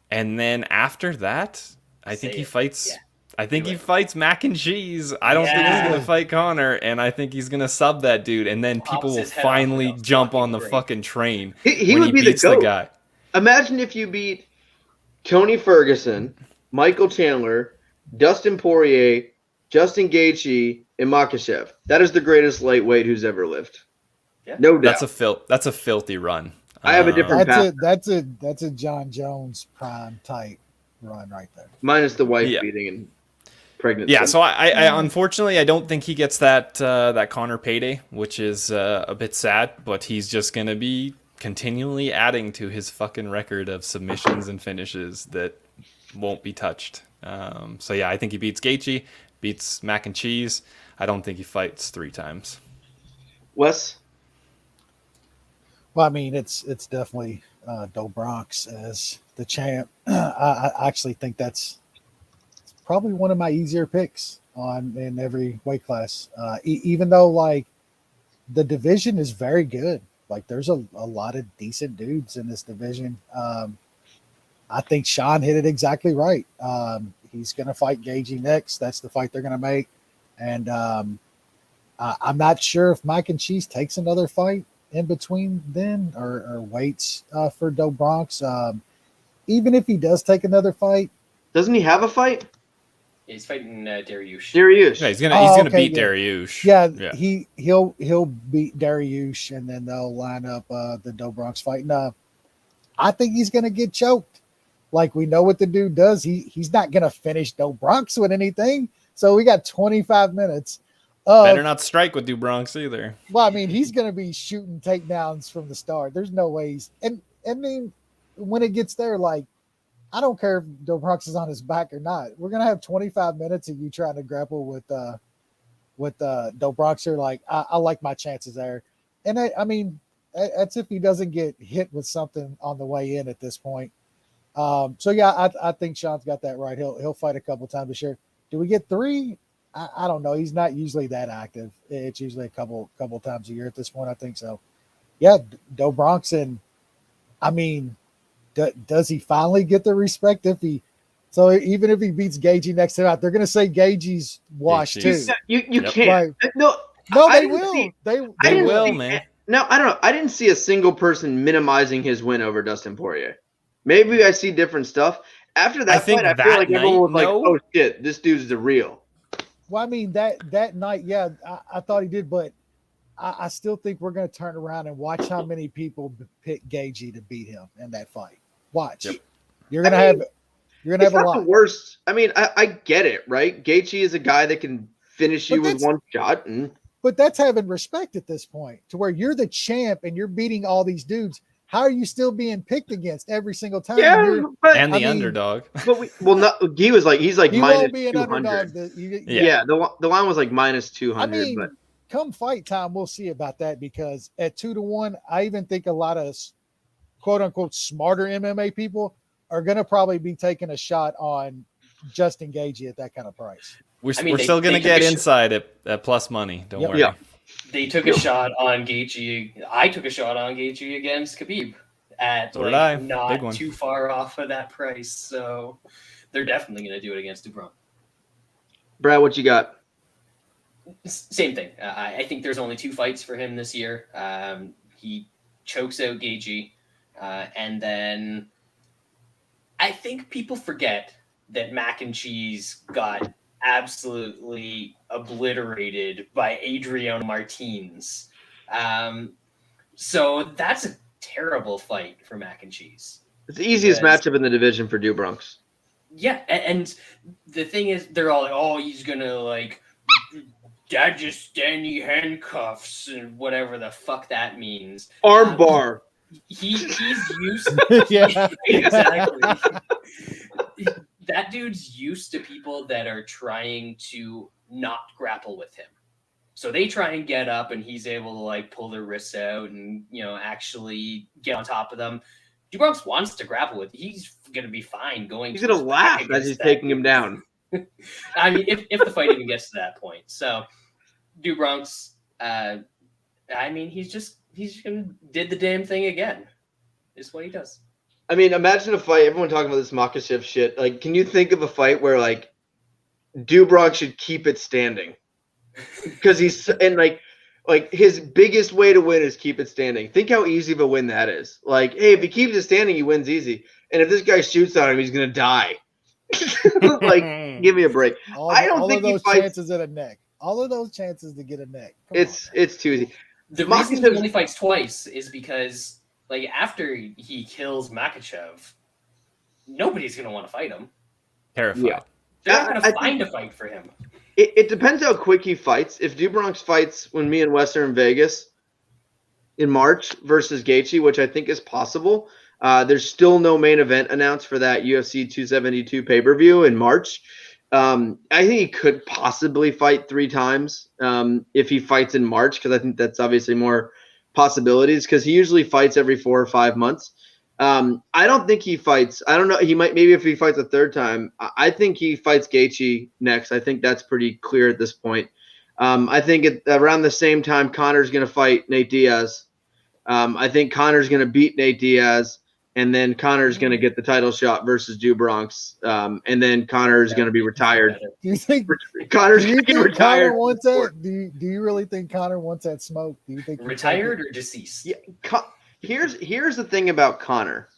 and then after that, I think he fights. Yeah. I think he fights Mac and Cheese. I don't think he's gonna fight Conor, and I think he's gonna sub that dude, and then people will finally jump on the fucking train. He would be the guy. Imagine if you beat Tony Ferguson, Michael Chandler, Dustin Poirier, Justin Gaethje, and Makhachev. That is the greatest lightweight who's ever lived. Yeah. No doubt. That's a filthy run. I have a different path. That's a John Jones prime type run right there. Minus the wife beating and pregnancy. Yeah, so I unfortunately I don't think he gets that Conor payday, which is a bit sad, but he's just gonna be continually adding to his fucking record of submissions and finishes that won't be touched. So yeah, I think he beats Gaethje, beats Mac and Cheese. I don't think he fights 3 times. Wes? Well, I mean, it's definitely Bronx as the champ. I actually think that's probably one of my easier picks in every weight class. Even though the division is very good. There's a lot of decent dudes in this division. I think Sean hit it exactly right. He's going to fight Gaethje next. That's the fight they're going to make. And I'm not sure if Mike and Cheese takes another fight in between then or waits for Bronx. Even if he does take another fight. Doesn't he have a fight? He's fighting Dariush. Yeah, he's gonna beat Dariush. Yeah, he'll beat Dariush, and then they'll line up the Bronx fight. And I think he's gonna get choked. We know what the dude does. He's not gonna finish Bronx with anything. So we got 25 minutes. Better not strike with Bronx either. Well, I mean, he's gonna be shooting takedowns from the start. There's no ways. And I mean, when it gets there, I don't care if Bronx is on his back or not. We're gonna have 25 minutes of you trying to grapple with Bronx. I like my chances there, and I mean that's if he doesn't get hit with something on the way in at this point. So yeah, I think Sean's got that right. He'll fight a couple times this year. Do we get 3? I don't know. He's not usually that active. It's usually a couple times a year at this point, I think so. Yeah, Do Bronx, and I mean, does he finally get the respect if he? So even if he beats Gaethje next time, they're going to say Gaethje's washed too. You can't. Like, no, they will. They will, man. No, I don't know. I didn't see a single person minimizing his win over Dustin Poirier. Maybe I see different stuff. After that fight, I feel like everyone was like, "Oh shit, this dude's the real." Well, I mean that night, yeah, I thought he did, but I still think we're going to turn around and watch how many people pick Gaethje to beat him in that fight. Watch. Yep. You're going to have a lot. The worst. I mean, I get it, right? Gaethje is a guy that can finish you with one shot, but that's having respect at this point, to where you're the champ and you're beating all these dudes. How are you still being picked against every single time? Yeah, and the underdog. But he's like he minus won't be an 200. underdog. The line was like minus 200. I mean, but come fight time, we'll see about that, because at 2-1, I even think a lot of quote unquote smarter MMA people are going to probably be taking a shot on Justin Gaethje at that kind of price. We're still going to get inside at plus money. Don't worry. Yeah. They took a shot on Gaethje. I took a shot on Gaethje against Khabib at not too far off of that price. So they're definitely going to do it against DuBron. Brad, what you got? Same thing. I think there's only 2 fights for him this year. He chokes out Gaethje, and then I think people forget that Mac and Cheese got absolutely obliterated by Adriano Martins. So that's a terrible fight for Mac and Cheese. It's the easiest matchup in the division for DuBronx. Yeah, and the thing is, they're all like, "Oh, he's gonna like Dagestani handcuffs and whatever the fuck that means." Armbar. He's used. Yeah, exactly. That dude's used to people that are trying to not grapple with him. So they try and get up, and he's able to like pull their wrists out and actually get on top of them. DuBronx wants to grapple with. He's gonna be fine going. He's gonna laugh as he's taking him down. I mean, if the fight even gets to that point. So DuBronx, I mean, he's gonna did the damn thing again. Is what he does. I mean, imagine a fight. Everyone talking about this Makhachev shit. Like, can you think of a fight where like DuBronx should keep it standing? Because he's like his biggest way to win is keep it standing. Think how easy of a win that is. Like, hey, if he keeps it standing, he wins easy. And if this guy shoots on him, he's gonna die. Like, give me a break. I don't think those chances at a neck. All of those chances to get a neck. It's too easy. The reason he only fights twice is because, like, after he kills Makhachev, nobody's gonna want to fight him. Terrified. Yeah. They're not gonna find a fight for him. It depends how quick he fights. If DuBronx fights when me and Wes are in Vegas in March versus Gaethje, which I think is possible, there's still no main event announced for that UFC 272 pay-per-view in March. I think he could possibly fight 3 times if he fights in March, because I think that's obviously more possibilities, because he usually fights every 4 or 5 months. I don't think he fights. I don't know. He might, maybe if he fights a 3rd time. I think he fights Gaethje next. I think that's pretty clear at this point. I think around the same time, Conor's going to fight Nate Diaz. I think Conor's going to beat Nate Diaz, and then Conor's going to get the title shot versus DuBronx, and then Conor's going to be retired. Do you think Conor's going to get retired? Conor wants that? Do you really think Conor wants that smoke? Do you think retired or deceased? Yeah. Here's the thing about Conor.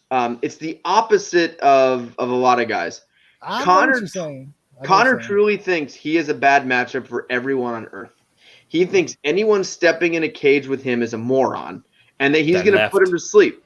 It's the opposite of a lot of guys. Conor truly thinks he is a bad matchup for everyone on earth. He thinks anyone stepping in a cage with him is a moron, and that he's going to put him to sleep.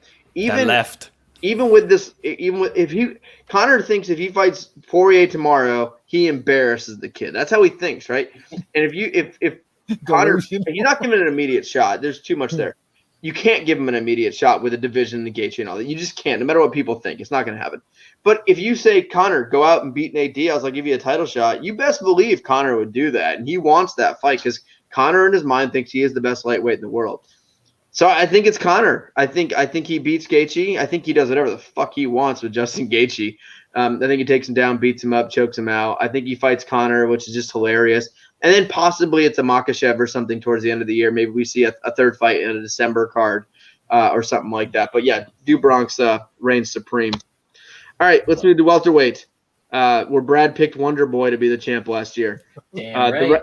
Conor thinks if he fights Poirier tomorrow, he embarrasses the kid. That's how he thinks, right? And if Conor, he's not giving an immediate shot. There's too much there. You can't give him an immediate shot with a division, the Gaethje and all that. You just can't, no matter what people think. It's not going to happen. But if you say, Conor, go out and beat Nate Diaz, I'll give you a title shot, you best believe Conor would do that. And he wants that fight because Conor in his mind thinks he is the best lightweight in the world. So I think it's Conor. I think he beats Gaethje. I think he does whatever the fuck he wants with Justin Gaethje. I think he takes him down, beats him up, chokes him out. I think he fights Conor, which is just hilarious. And then possibly it's a Makhachev or something towards the end of the year. Maybe we see a third fight in a December card or something like that. But yeah, Do Bronx reigns supreme. All right, let's move to welterweight, where Brad picked Wonder Boy to be the champ last year. Damn right.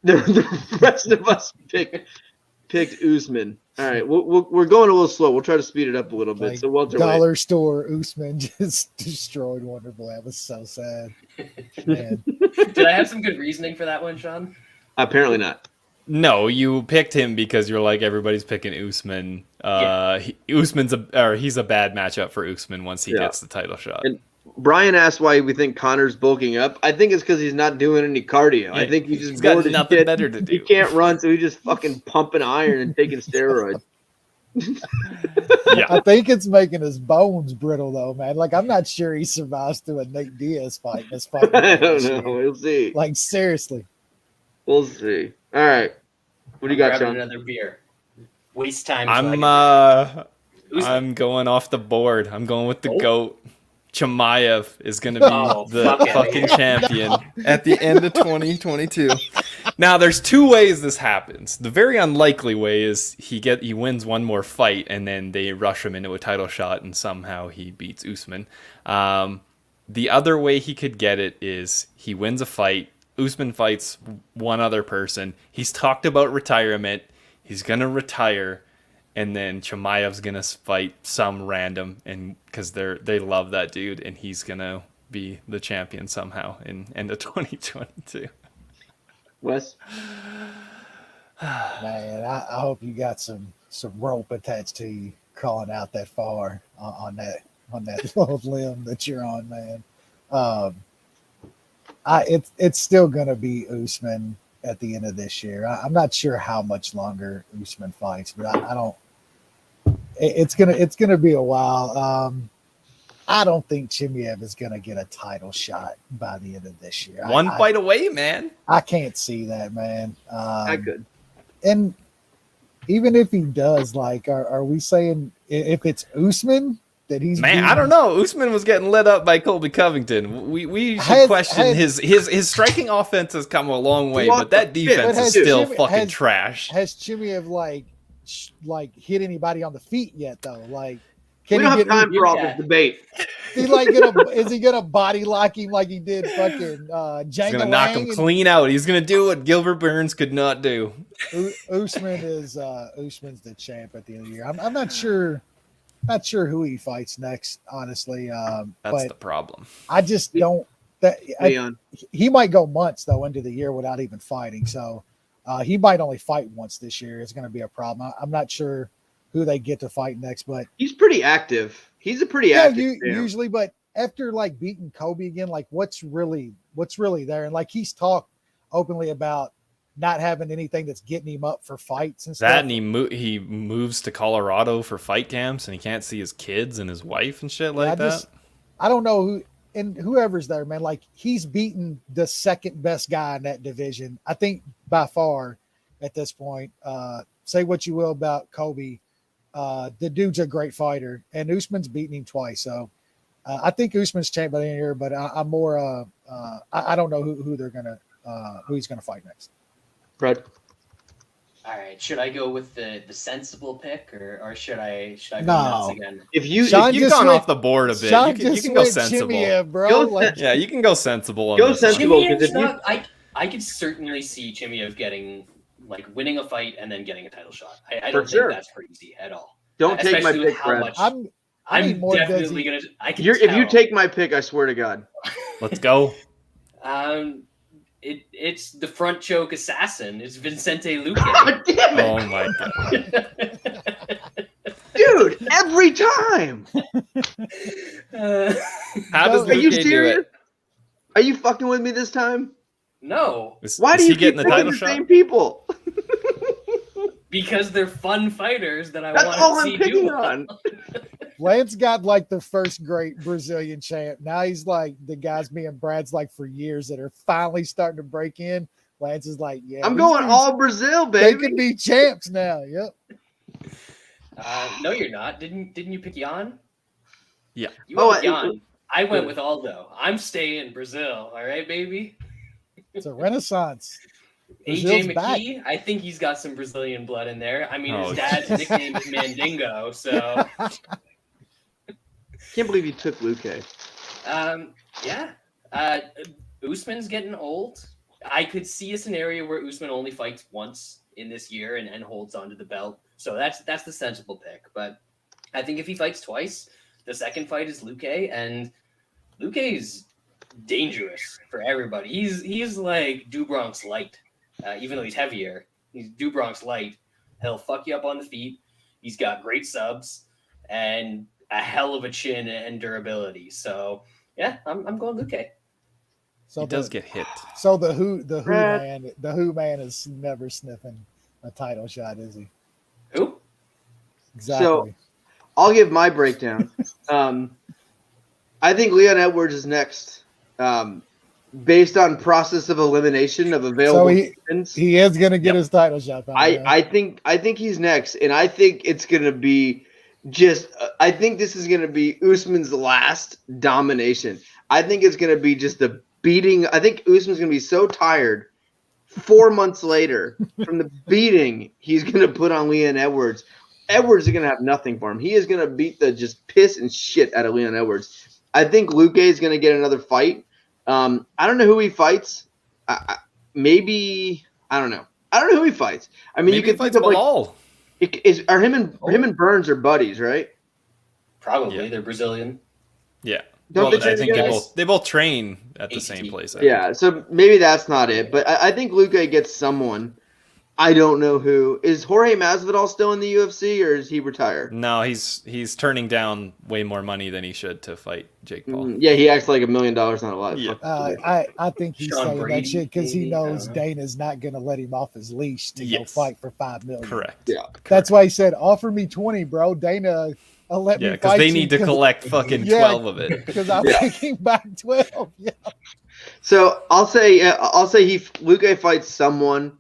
The rest of us picked Usman. All right, we're going a little slow. We'll try to speed it up a little bit. Like so welterweight. Dollar store Usman just destroyed Wonder Boy. That was so sad. Man. Did I have some good reasoning for that one, Sean? Apparently not. No, you picked him because you're like everybody's picking Usman. He's a bad matchup for Usman once he gets the title shot. And Brian asked why we think Connor's bulking up. I think it's because he's not doing any cardio. I think he's got nothing better to do. He can't run, so he's just fucking pumping iron and taking steroids. I think it's making his bones brittle, though, man. Like, I'm not sure he survives through a Nate Diaz fight. I don't know. We'll see. Like, seriously. We'll see. All right. What do you got, Sean? Another beer. Waste time. I'm going off the board. I'm going with the GOAT. Chimaev is going to be the fucking champion at the end of 2022. Now, there's two ways this happens. The very unlikely way is he wins one more fight and then they rush him into a title shot and somehow he beats Usman. The other way he could get it is he wins a fight. Usman fights one other person. He's talked about retirement. He's going to retire. And then Chimaev's going to fight some random, and because they love that dude, and he's going to be the champion somehow in end of 2022. Wes? Man, I hope you got some rope attached to you crawling out that far on that little limb that you're on, man. It's still going to be Usman at the end of this year. I'm not sure how much longer Usman fights, but I don't. It's gonna be a while. I don't think Chimaev is gonna get a title shot by the end of this year. One fight away, man. I can't see that, man. I could. And even if he does, like, are we saying if it's Usman that he's I don't know. Usman was getting lit up by Colby Covington. We should question his striking offense has come a long way, but that defense is still fucking trash. Has Chimaev like hit anybody on the feet yet though? Like, we don't have time for all this debate. Is he gonna body lock him like he did fucking Django? He's gonna knock him clean out. He's gonna do what Gilbert Burns could not do. Usman's the champ at the end of the year. I'm not sure who he fights next, honestly. That's but the problem. I just don't. He might go months though into the year without even fighting. So he might only fight once this year. It's going to be a problem. I'm not sure who they get to fight next, but he's pretty active. He's a pretty active usually. But after like beating Kobe again, like what's really there? And like he's talked openly about not having anything that's getting him up for fights and stuff. That and he moves to Colorado for fight camps and he can't see his kids and his wife and shit like that. I don't know who and whoever's there, man. Like he's beaten the second best guy in that division, I think by far at this point. Say what you will about Kobe. The dude's a great fighter and Usman's beaten him twice. So I think Usman's champ by the end of the year, but I'm more I don't know who he's gonna fight next. Fred. All right. Should I go with the sensible pick, or should I go nuts again? If you've gone off the board a bit, you can go sensible, Chimaev, bro. Yeah, you can go sensible. Go sensible because I could certainly see Chimaev getting winning a fight and then getting a title shot. I don't think that's crazy at all. Don't take my pick, Fred. I'm definitely gonna. If you take my pick, I swear to God. Let's go. It's the front choke assassin. It's Vicente Luque. God damn it. Oh my God. Dude, every time. How does Luque do it? Are you fucking with me this time? No. Why do you keep picking the same people? Because they're fun fighters that I want to see do on. Lance got the first great Brazilian champ. Now he's like the guys me and Brad's for years that are finally starting to break in. Lance is like, yeah, I'm going all Brazil, baby. They can be champs now. Yep. No, you're not. Didn't you pick Jan? Yeah. You went with Jan. I went with Aldo. I'm staying in Brazil. All right, baby. It's a renaissance. AJ McKee, I think he's got some Brazilian blood in there. I mean, his dad's nickname is Mandingo, so. Can't believe you took Luque. Yeah. Usman's getting old. I could see a scenario where Usman only fights once in this year and holds onto the belt. So that's the sensible pick. But I think if he fights twice, the second fight is Luque, and Luque's dangerous for everybody. He's like Dubronk's light, even though he's heavier. He's Dubronk's light. He'll fuck you up on the feet. He's got great subs and a hell of a chin and durability. So yeah, I'm going Luque. So he does get hit. So the who man is never sniffing a title shot, is he? Who? Exactly. So I'll give my breakdown. I think Leon Edwards is next, based on process of elimination of available. So he is going to get his title shot. I think he's next, and I think it's going to be just. I think this is going to be Usman's last domination. I think it's going to be just the beating. I think Usman's going to be so tired 4 months later from the beating he's going to put on Leon Edwards. Edwards is going to have nothing for him. He is going to beat the just piss and shit out of Leon Edwards. I think Luque is going to get another fight. I don't know who he fights. Maybe I don't know. I don't know who he fights. I mean, maybe you can think of him and Burns are buddies, right? Probably. Yeah. They're Brazilian. Yeah. Don't well, I think they both train at the same place. Yeah, so maybe that's not it. But I think Luque gets someone. I don't know who. Is Jorge Masvidal still in the UFC, or is he retired? No, he's turning down way more money than he should to fight Jake Paul. Yeah, he acts like $1 million not a lot. Yeah. I think he's Sean saying Brady, that shit because he knows maybe. Dana's not going to let him off his leash to go Yes. fight for $5 million. Correct. Yeah, That's why he said, "Offer me 20, bro." Dana, let me Yeah, fight because they you need to collect fucking 12 of it. because I'm taking back 12. Yeah. So I'll say Luque fights someone,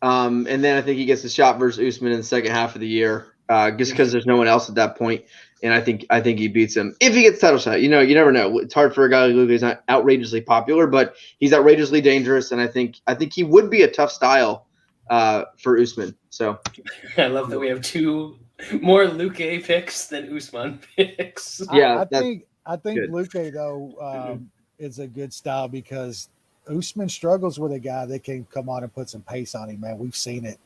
and then I think he gets the shot versus Usman in the second half of the year, just because there's no one else at that point, and I think he beats him if he gets title shot. You never know. It's hard for a guy like Luque. He's not outrageously popular, but he's outrageously dangerous, and I think he would be a tough style for Usman. So I love that we have two more Luque picks than Usman picks. Yeah, I think good. Luque though is a good style because Usman struggles with a guy that can come on and put some pace on him. Man, we've seen it.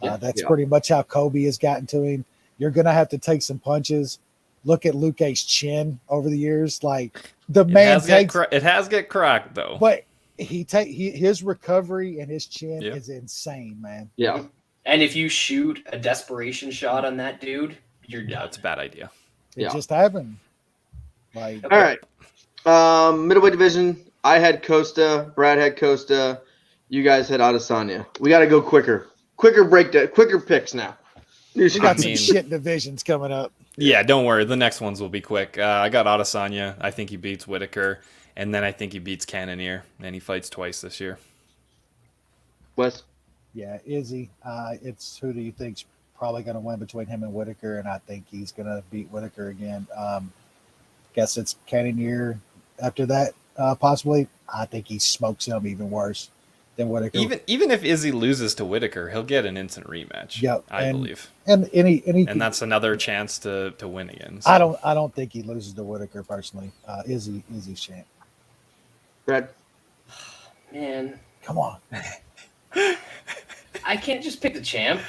That's pretty much how Kobe has gotten to him. You're gonna have to take some punches. Look at Luque's chin over the years. Like the man takes it has get cracked though. but his recovery and his chin is insane, man. Yeah. And if you shoot a desperation shot on that dude, you're done. That's a bad idea. It just happened. Like, All right. Middleweight division. I had Costa. Brad had Costa. You guys had Adesanya. We got to go quicker. Quicker picks now. we got some shit divisions coming up. Yeah, don't worry. The next ones will be quick. I got Adesanya. I think he beats Whitaker. And then I think he beats Cannonier. And he fights twice this year. Wes? Yeah, Izzy. It's who do you think's probably going to win between him and Whitaker? And I think he's going to beat Whitaker again. Guess it's Cannonier after that, possibly. I think he smokes him even worse than Whitaker. Even if Izzy loses to Whitaker, he'll get an instant rematch. Yep, I believe. And and that's another chance to win again. So. I don't think he loses to Whitaker personally. Izzy's champ. Brad? Man, come on. I can't just pick the champ.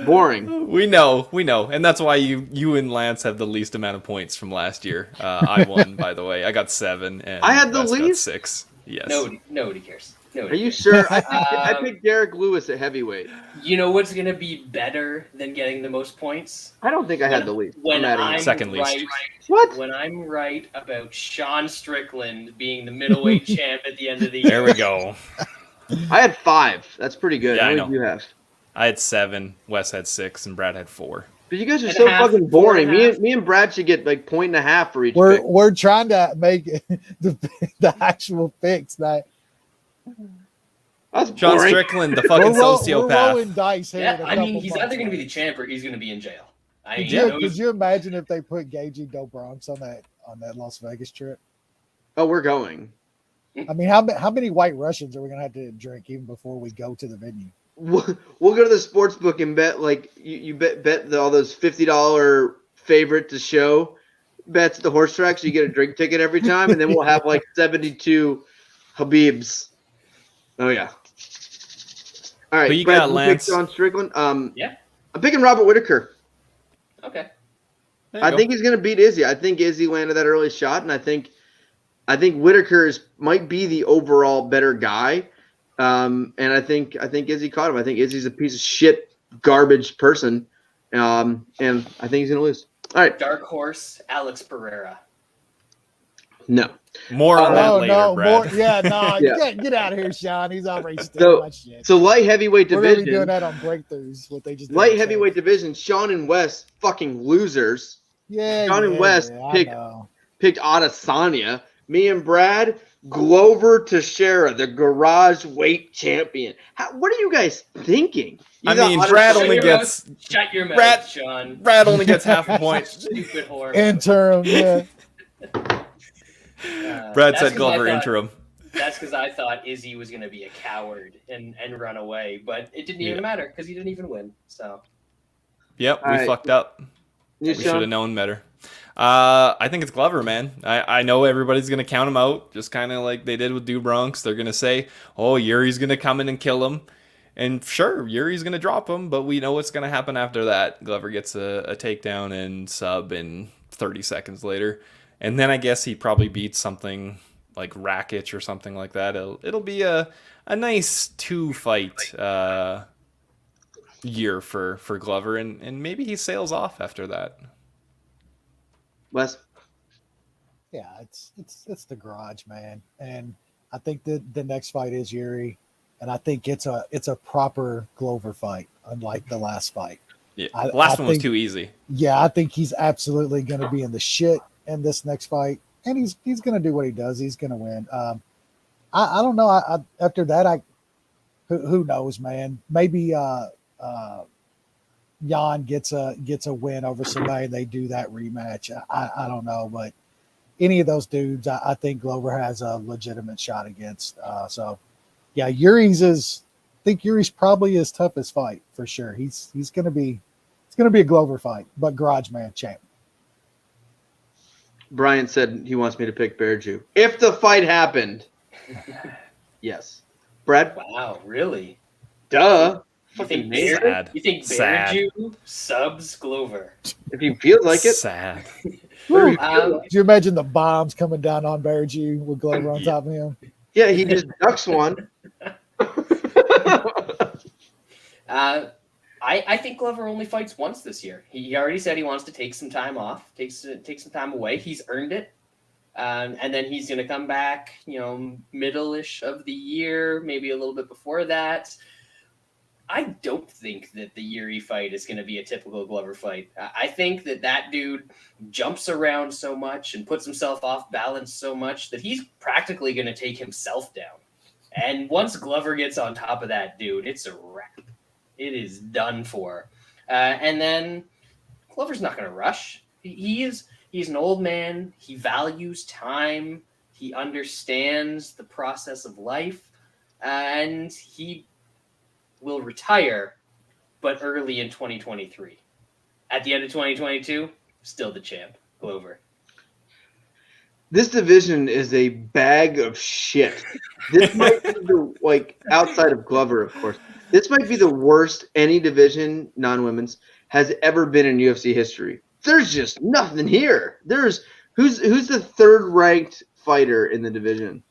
Boring. We know, and that's why you and Lance have the least amount of points from last year. I won, by the way. I got 7, and I had the Wes got least? 6. Yes. Nobody cares. Are you sure? I picked Derek Lewis at heavyweight. You know what's going to be better than getting the most points? I don't think I had the least. When I'm second least. right, What? When I'm right about Sean Strickland being the middleweight champ at the end of the year. There we go. I had 5. That's pretty good. Yeah, How I many know. do you have? I had 7. Wes had 6, and Brad had 4. But you guys are And so a half, fucking boring. 4.5. Me and Brad should get like 1.5 for each pick. We're trying to make the actual picks that That's John boring. Strickland, the fucking we're sociopath. rolling dice here. Yeah, in a I mean, couple he's months, either going to be man. the champ or he's going to be in jail. Could you imagine if they put Gagey Do Bronx on that Las Vegas trip? Oh, we're going. I mean, how many White Russians are we gonna have to drink even before we go to the venue? We'll go to the sports book and bet like you bet all those $50 favorite to show bets at the horse track, so you get a drink ticket every time, and then we'll have like 72 Habibs. Oh yeah. All right, Who you Brad, got, Lance? John Strickland. Yeah. I'm picking Robert Whitaker. Okay. I think he's going to beat Izzy. I think Izzy landed that early shot, and I think Whitaker might be the overall better guy. And I think Izzy caught him. I think Izzy's a piece of shit, garbage person, and I think he's going to lose. All right. Dark horse, Alex Pereira. No. More on that later, Brad. Get out of here, Sean. He's already stealing my shit. So light heavyweight division. We're doing that on breakthroughs. What they just light heavyweight division. Sean and Wes, fucking losers. Yeah. Sean and Wes picked Adesanya. Me and Brad, Glover Teixeira, the garage weight champion. What are you guys thinking? Brad only gets shut your mouth, Sean. Brad only gets half a point. Stupid whore. Interim, yeah. Brad said Glover interim. That's because I thought Izzy was going to be a coward and run away, but it didn't even matter because he didn't even win. So. Yep, we fucked up. We should have known better. I think it's Glover, man. I know everybody's going to count him out, just kind of like they did with Bronx. They're going to say, oh, Yuri's going to come in and kill him. And sure, Yuri's going to drop him, but we know what's going to happen after that. Glover gets a takedown and sub in 30 seconds later. And then I guess he probably beats something like Rakic or something like that. It'll be a nice 2-fight year for Glover, and maybe he sails off after that. Wes? Yeah, it's the garage, man. And I think the next fight is Yuri, and I think it's a proper Glover fight, unlike the last fight. Yeah, the last one was too easy. Yeah, I think he's absolutely going to be in the shit in this next fight, and he's going to do what he does. He's going to win. I don't know. After that, who knows, man? Maybe Jan gets a win over somebody. They do that rematch. I don't know, but any of those dudes, I think Glover has a legitimate shot against. So, yeah, Yuri's probably his toughest fight for sure. It's going to be a Glover fight, but garage man champ. Brian said he wants me to pick Bearju. If the fight happened. Yes. Brad? Wow, really? Duh. You think Bearju subs Glover? If he feels like it. Sad. Could you imagine the bombs coming down on Bearju with Glover on top of him? Yeah, he just ducks one. I think Glover only fights once this year. He already said he wants to take some time off, take some time away. He's earned it. And then he's going to come back, middle-ish of the year, maybe a little bit before that. I don't think that the Yuri fight is going to be a typical Glover fight. I think that dude jumps around so much and puts himself off balance so much that he's practically going to take himself down. And once Glover gets on top of that dude, it's a wrap. It is done for. And then Glover's not going to rush. He's an old man. He values time. He understands the process of life. And he will retire, but early in 2023. At the end of 2022, still the champ, Glover. This division is a bag of shit. This might be outside of Glover, of course. This might be the worst any division, non-women's, has ever been in UFC history. There's just nothing here. Who's the third-ranked fighter in the division?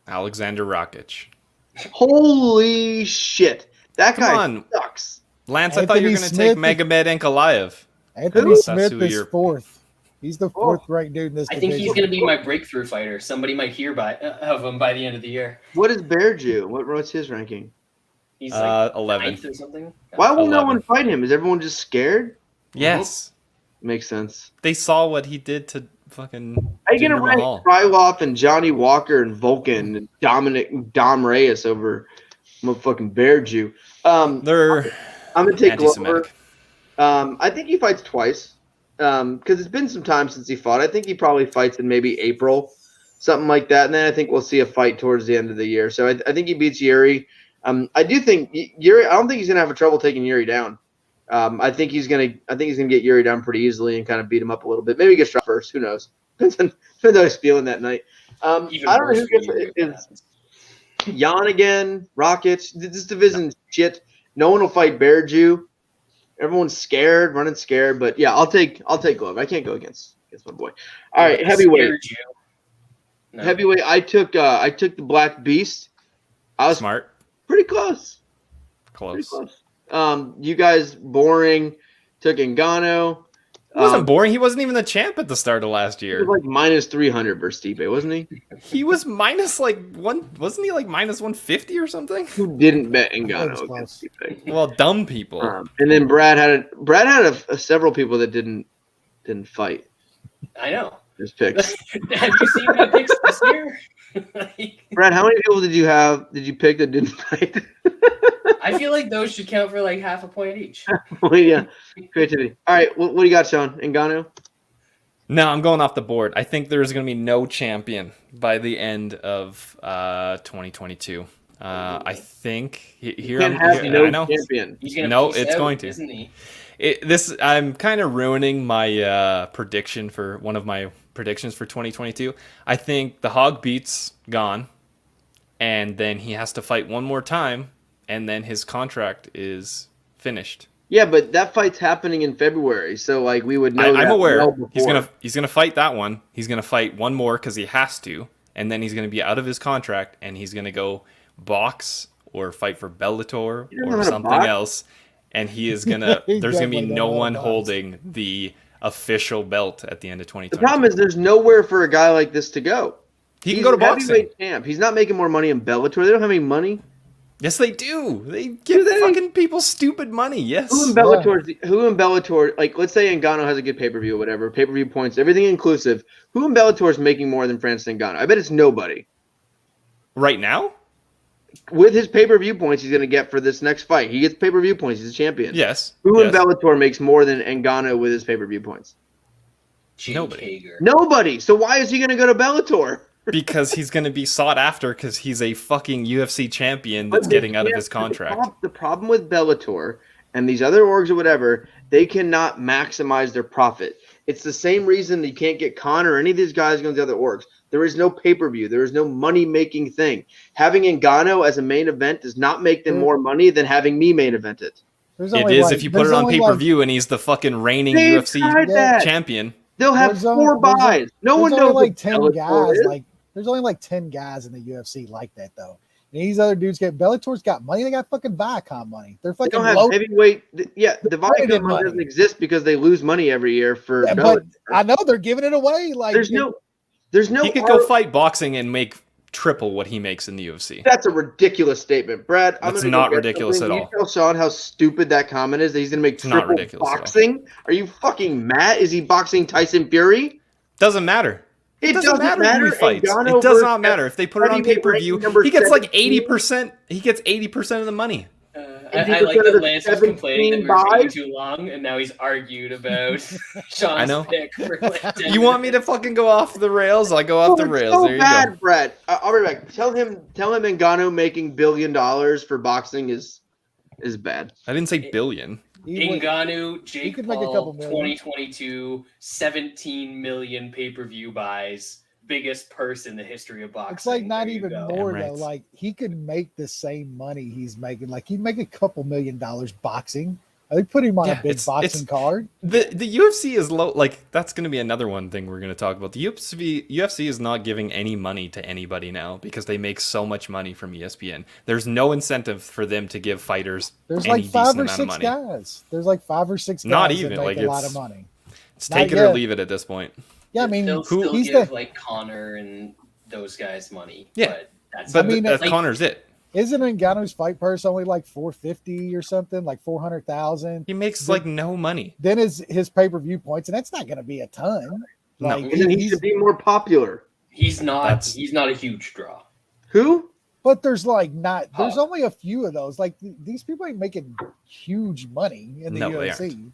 Alexander Rakic. Holy shit. That guy sucks. Lance, I thought you were going to take Magomed Ankalaev. Anthony Smith is fourth. He's the fourth-ranked dude in this division. I think he's going to be my breakthrough fighter. Somebody might hear of him by the end of the year. What is Bearju? What's his ranking? He's like 11 or something. Why will no one fight him? Is everyone just scared? Yes. Makes sense. They saw what he did to fucking Are you going to rank Krylov and Johnny Walker and Vulcan and Dom Reyes over motherfucking Bearju? They're I'm going to take Glover. I think he fights twice because it's been some time since he fought. I think he probably fights in maybe April. something like that. And then I think we'll see a fight towards the end of the year. So I think he beats Yuri. I do think Yuri. I don't think he's gonna have trouble taking Yuri down. I think he's gonna get Yuri down pretty easily and kind of beat him up a little bit. Maybe he gets shot first. Who knows? Depends on how he's feeling that night. I don't know who gets Jan again. Rockets. This division shit. No one will fight Bear Jew. Everyone's scared, running scared. But yeah, I'll take Glove. I can't go against my boy. All right, heavyweight. No. Heavyweight. I took the Black Beast. I was smart. Pretty close. Pretty close. You guys boring. Took Ngannou. It wasn't boring. He wasn't even the champ at the start of last year. He was like minus 300 versus Stipe, wasn't he? He was minus like one. Wasn't he like minus 150 or something? Who didn't bet Ngannou against Stipe? Well, dumb people. And then Brad had several people that didn't fight. I know. His picks. Have you seen my picks this year? Brad, how many people did you pick that didn't fight? I feel like those should count for like half a point each. Well, yeah, creativity. All right, what do you got, Sean? Ngannou? No, I'm going off the board. I think there's going to be no champion by the end of 2022. I think here I'm. I know. Champion. No, it's going to. Isn't he? I'm kind of ruining my prediction for one of my predictions for 2022. I think the Hog beats Gon, and then he has to fight one more time, and then his contract is finished. Yeah, but that fight's happening in February, so like we would know. I'm aware. He's gonna fight that one. He's gonna fight one more because he has to, and then he's gonna be out of his contract, and he's gonna go box or fight for Bellator or something else. And he is gonna. There's gonna be no one holding the official belt at the end of 2020. The problem is there's nowhere for a guy like this to go. He can go to boxing. Champ. He's not making more money in Bellator. They don't have any money. Yes, they do. They give fucking people stupid money. Yes. Who in Bellator? Like, let's say Ngannou has a good pay-per-view or whatever. Pay-per-view points, everything inclusive. Who in Bellator is making more than Francis Ngannou? I bet it's nobody. Right now? With his pay-per-view points he's going to get for this next fight. He gets pay-per-view points. He's a champion. Yes. Who in Bellator makes more than Ngannou with his pay-per-view points? Nobody. So why is he going to go to Bellator? Because he's going to be sought after because he's a fucking UFC champion that's getting out of his contract. The problem with Bellator and these other orgs or whatever, they cannot maximize their profit. It's the same reason that you can't get Conor or any of these guys going to the other orgs. There is no pay-per-view. There is no money-making thing. Having Ngannou as a main event does not make them more money than having me main event it. It is if you put it on pay-per-view and he's the fucking reigning UFC champion. They'll have 4 buys. No one knows like 10 guys. There's only like 10 guys in the UFC like that, though. And these other dudes Bellator's got money. They got fucking Viacom money. They're fucking. They don't have heavyweight. Yeah, the Viacom money doesn't exist because they lose money every year for. Yeah, but I know they're giving it away. Like there's no. He could go fight boxing and make triple what he makes in the UFC. That's a ridiculous statement, Brad. That's not ridiculous at all. You tell Sean how stupid that comment is. That he's going to make triple boxing. Are you fucking mad? Is he boxing Tyson Fury? Doesn't matter. It doesn't matter who he fights. It does not matter if they put it on pay-per-view. He gets like 80%. He gets 80% of the money. I like that Lance was complaining that we were taking too long, and now he's argued about Sean's pick. You want me to fucking go off the rails? I'll go off the rails. So there you bad, go. Brett. I'll be back. Tell him Ngannou making $1 billion for boxing is bad. I didn't say billion. Ngannou, Jake Paul, 2022, 17 million pay-per-view buys. Biggest purse in the history of boxing. It's like not even more though. Like he could make the same money he's making. Like he'd make a couple $1 million boxing. I think put him on a big boxing card. The UFC is low. Like that's going to be another one thing we're going to talk about. The UFC is not giving any money to anybody now because they make so much money from ESPN. There's no incentive for them to give fighters. There's any like 5 or decent 6 amount of money. guys. There's like 5 or 6 guys. Not even that make like a lot of money. It's take it or leave it at this point. Yeah, I mean, they'll still give like Conor and those guys money. Yeah, but that's Conor's it. Isn't Ngannou's fight purse only like 450 or something, like 400,000? He makes like no money. Then his pay-per-view points, and that's not going to be a ton. Like, no, he should be more popular. He's not. He's not a huge draw. Who? But there's there's only a few of those. Like these people ain't making huge money in the UFC.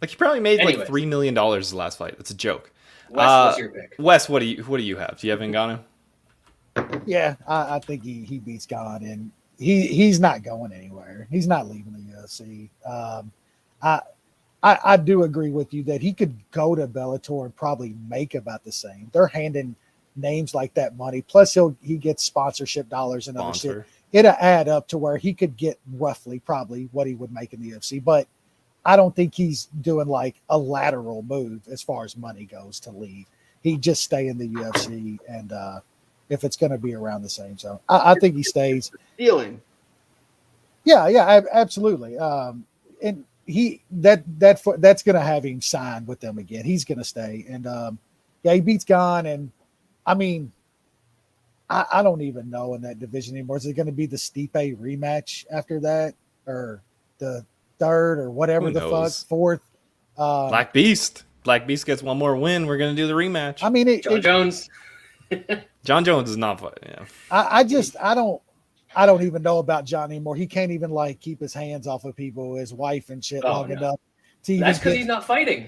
Like he probably made like $3 million the last fight. That's a joke. Wes, what's your pick? Wes, what do you have? Do you have Ngannou? Yeah, I think he beats God, and he's not going anywhere. He's not leaving the UFC. I do agree with you that he could go to Bellator and probably make about the same. They're handing names like that money, plus he gets sponsorship dollars and other shit. It'll add up to where he could get roughly probably what he would make in the UFC, but I don't think he's doing like a lateral move as far as money goes to leave. He'd just stay in the UFC, and if it's going to be around the same. So I think he stays. Feeling. Yeah, absolutely. And that's going to have him sign with them again. He's going to stay, and he beats Gon, and I mean, I don't even know in that division anymore. Is it going to be the Stipe rematch after that, or the third, or whatever the fuck, fourth? Black Beast gets one more win. We're going to do the rematch. I mean, John Jones. John Jones is not fighting. Yeah. I don't even know about John anymore. He can't even like keep his hands off of people, his wife and shit long enough. That's because he's not fighting.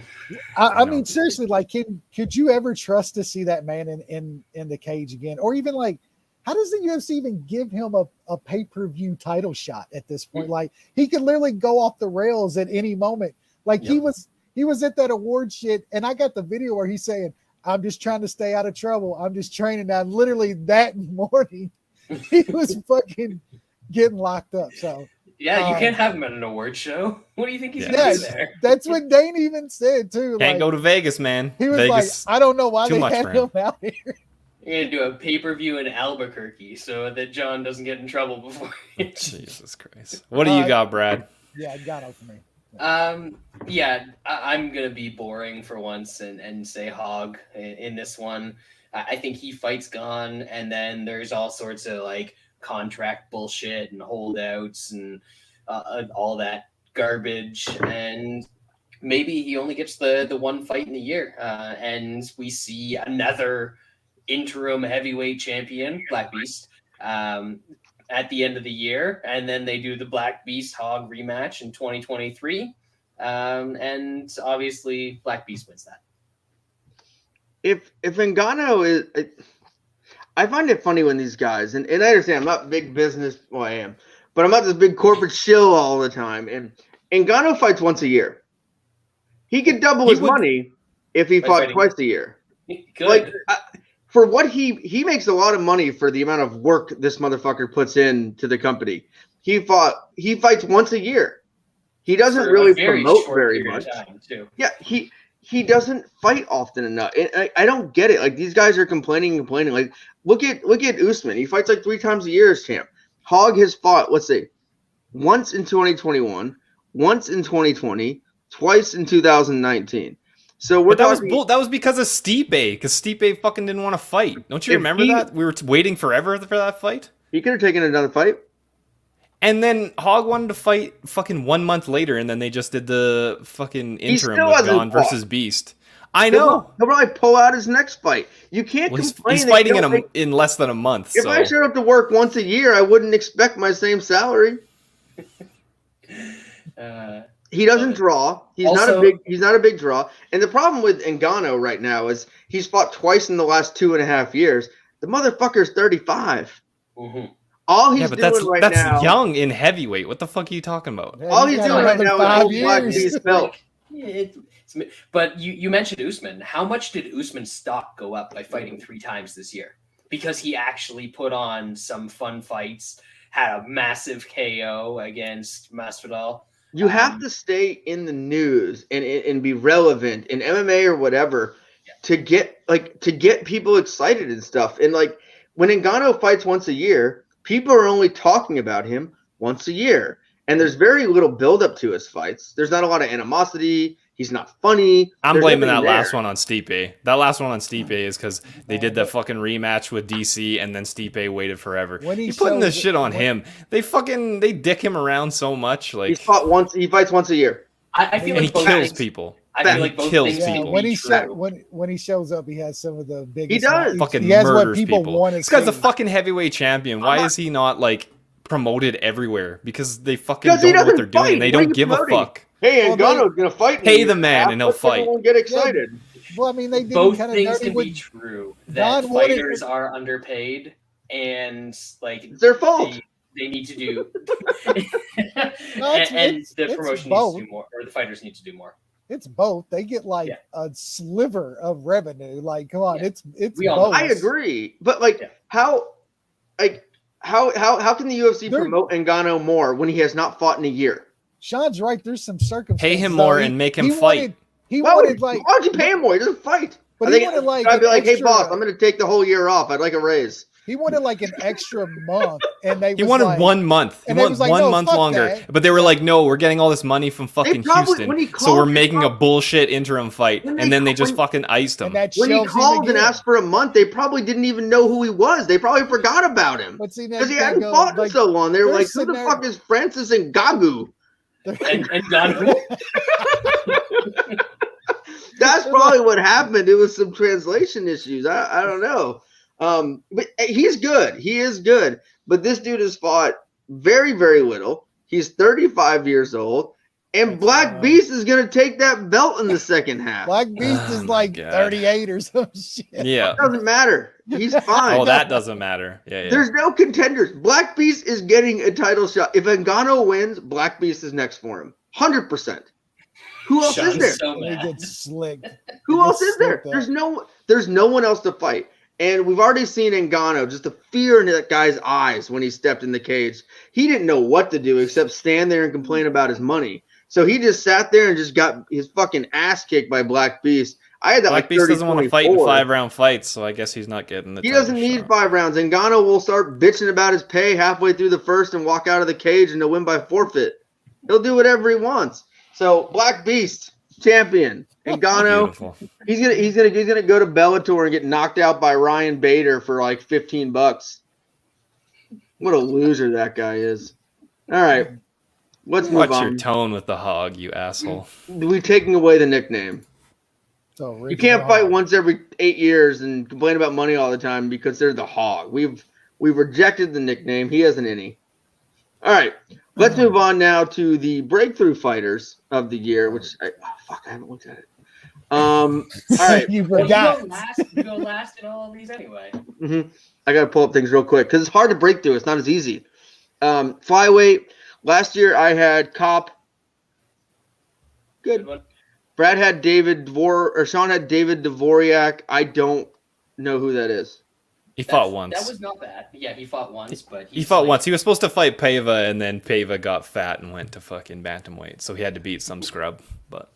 I mean, seriously, like, could you ever trust to see that man in the cage again? Or even like, how does the UFC even give him a pay-per-view title shot at this point? Like, he could literally go off the rails at any moment. Like he was at that award shit, and I got the video where he's saying, "I'm just trying to stay out of trouble. I'm just training now." Literally that morning, he was fucking getting locked up. So. Yeah, you can't have him at an award show. What do you think he's going to do there? That's what Dane even said, too. Can't go to Vegas, man. He was Vegas, like, I don't know why they had him out here. You're going to do a pay-per-view in Albuquerque so that John doesn't get in trouble before. Jesus Christ. What do you got, Brad? Yeah, got it for me. I'm going to be boring for once and say Hog in this one. I think he fights Gon, and then there's all sorts of, like, contract bullshit and holdouts and all that garbage, and maybe he only gets the one fight in a year, and we see another interim heavyweight champion, Black Beast, at the end of the year, and then they do the Black Beast Hog rematch in 2023, and obviously Black Beast wins that. If Ngannou is, I find it funny when these guys, and I understand I'm not big business, well I am, but I'm not this big corporate shill all the time. And Ngannou fights once a year. He could double his money if he fought twice a year. Like for what he makes a lot of money for the amount of work this motherfucker puts into the company. He fights once a year. He doesn't really promote very much. Yeah, he doesn't fight often enough. And I don't get it. Like, these guys are complaining. Like, look at Usman. He fights like 3 times a year as champ. Hog has fought, let's see, once in 2021, once in 2020, twice in 2019. So that was because of Stipe, because Stipe fucking didn't want to fight. Don't you remember that? We were waiting forever for that fight. He could have taken another fight. And then Hog wanted to fight fucking 1 month later, and then they just did the fucking interim with Gon versus Beast. I know. He'll probably pull out his next fight. You can't complain. He's fighting in less than a month. If I showed up to work once a year, I wouldn't expect my same salary. He doesn't draw. He's not a big draw. And the problem with Ngannou right now is he's fought twice in the last 2.5 years. The motherfucker's 35. Mm-hmm. All he's doing right now. That's young in heavyweight. What the fuck are you talking about? All he's doing right now is Black Beast belt. But you mentioned Usman. How much did Usman's stock go up by fighting 3 times this year? Because he actually put on some fun fights, had a massive KO against Masvidal. You have to stay in the news and be relevant in MMA or whatever to get people excited and stuff. And like when Ngannou fights once a year, people are only talking about him once a year. And there's very little buildup to his fights. There's not a lot of animosity. He's not funny. I'm blaming that last one on Stipe. That last one on Stipe is because they did the fucking rematch with DC, and then Stipe waited forever. You're putting this shit on him. They dick him around so much. Like he fights once a year. I feel like he kills people. I feel like both kills people. When he shows up, he has some of the biggest. He does. Fucking murders people. This guy's a fucking heavyweight champion. Why is he not like promoted everywhere? Because they fucking don't know what they're doing. They don't give a fuck. Hey, Ngannou's gonna fight. Pay the man and he'll fight. Everyone get excited. Well, I mean, they did both kind of things dirty can with be true. That Don wanted- fighters are underpaid, and like It's their fault. they need to do, No, and the it's promotion needs both. to do more, or the fighters need to do more. It's both. They get like a sliver of revenue. Like, come on, it's both. I agree, but like how can the UFC promote Ngannou more when he has not fought in a year? Sean's right. There's some circumstances. Pay him more and make him fight. Why would you pay him more? He doesn't fight. But he wanted like I'd be like, hey boss, I'm going to take the whole year off. I'd like a raise. He wanted like an extra month, and he wanted 1 month. He wanted like, 1 month longer. That. But they were like, no, we're getting all this money from fucking Houston, so we're making a bullshit interim fight. And then they just fucking iced him. When he called and asked for a month, they probably didn't even know who he was. They probably forgot about him because he hadn't fought in so long. They were like, who the fuck is Francis Ngannou? Ngannou. That's probably what happened. It was some translation issues. I don't know. But he's good. He is good. But this dude has fought very, very little. He's 35 years old. And Black Beast is going to take that belt in the second half. Black Beast is like 38 or some shit. Yeah. It doesn't matter. He's fine. Oh, that doesn't matter. Yeah. There's no contenders. Black Beast is getting a title shot. If Ngannou wins, Black Beast is next for him. 100%. Who else is there? So Who else is there? There's no one else to fight. And we've already seen Ngannou, just the fear in that guy's eyes when he stepped in the cage. He didn't know what to do except stand there and complain about his money. So he just sat there and just got his fucking ass kicked by Black Beast. I had that Black Beast doesn't want to fight in 5-round fights, so I guess he's not getting the. He doesn't need 5 rounds. Ngannou will start bitching about his pay halfway through the first and walk out of the cage and he'll win by forfeit. He'll do whatever he wants. So Black Beast, champion. Ngannou, he's gonna go to Bellator and get knocked out by Ryan Bader for like $15. What a loser that guy is. All right, let's move on. Watch your tone with the hog, you asshole. We're taking away the nickname. You can't fight once every 8 years and complain about money all the time because they're the hog. We've rejected the nickname. He hasn't any. All right, let's move on now to the breakthrough fighters of the year, which I haven't looked at it. All right, you forgot. You go last in all of these anyway. Mm-hmm. I got to pull up things real quick because it's hard to break through. It's not as easy. Flyweight. Last year I had Cop. Good one. Brad had Sean had David Dvoriak. I don't know who that is. He fought once. That was not bad. Yeah, he fought once, but he fought once. He was supposed to fight Paiva, and then Paiva got fat and went to fucking bantamweight, so he had to beat some scrub. But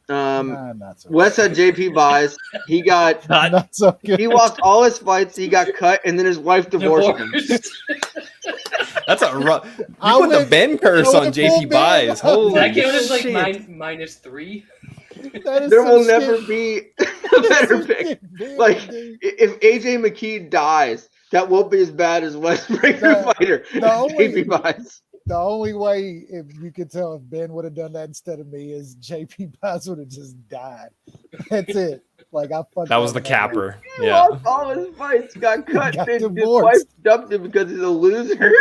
Wes had JP buys. He got not so good. He lost all his fights. He got cut, and then his wife divorced him. That's a rough. You put the Ben curse on JP buys. Holy that count as like shit. -3. There will never be a better pick. Like if AJ McKee dies, that won't be as bad as West Breaker Fighter. JP buys. The only way if you could tell if Ben would have done that instead of me is JP Pies would have just died. That's it. Like I fucked. That was the capper. He Yeah. lost all his fights, got cut, Got and his divorced. wife dumped him because he's a loser.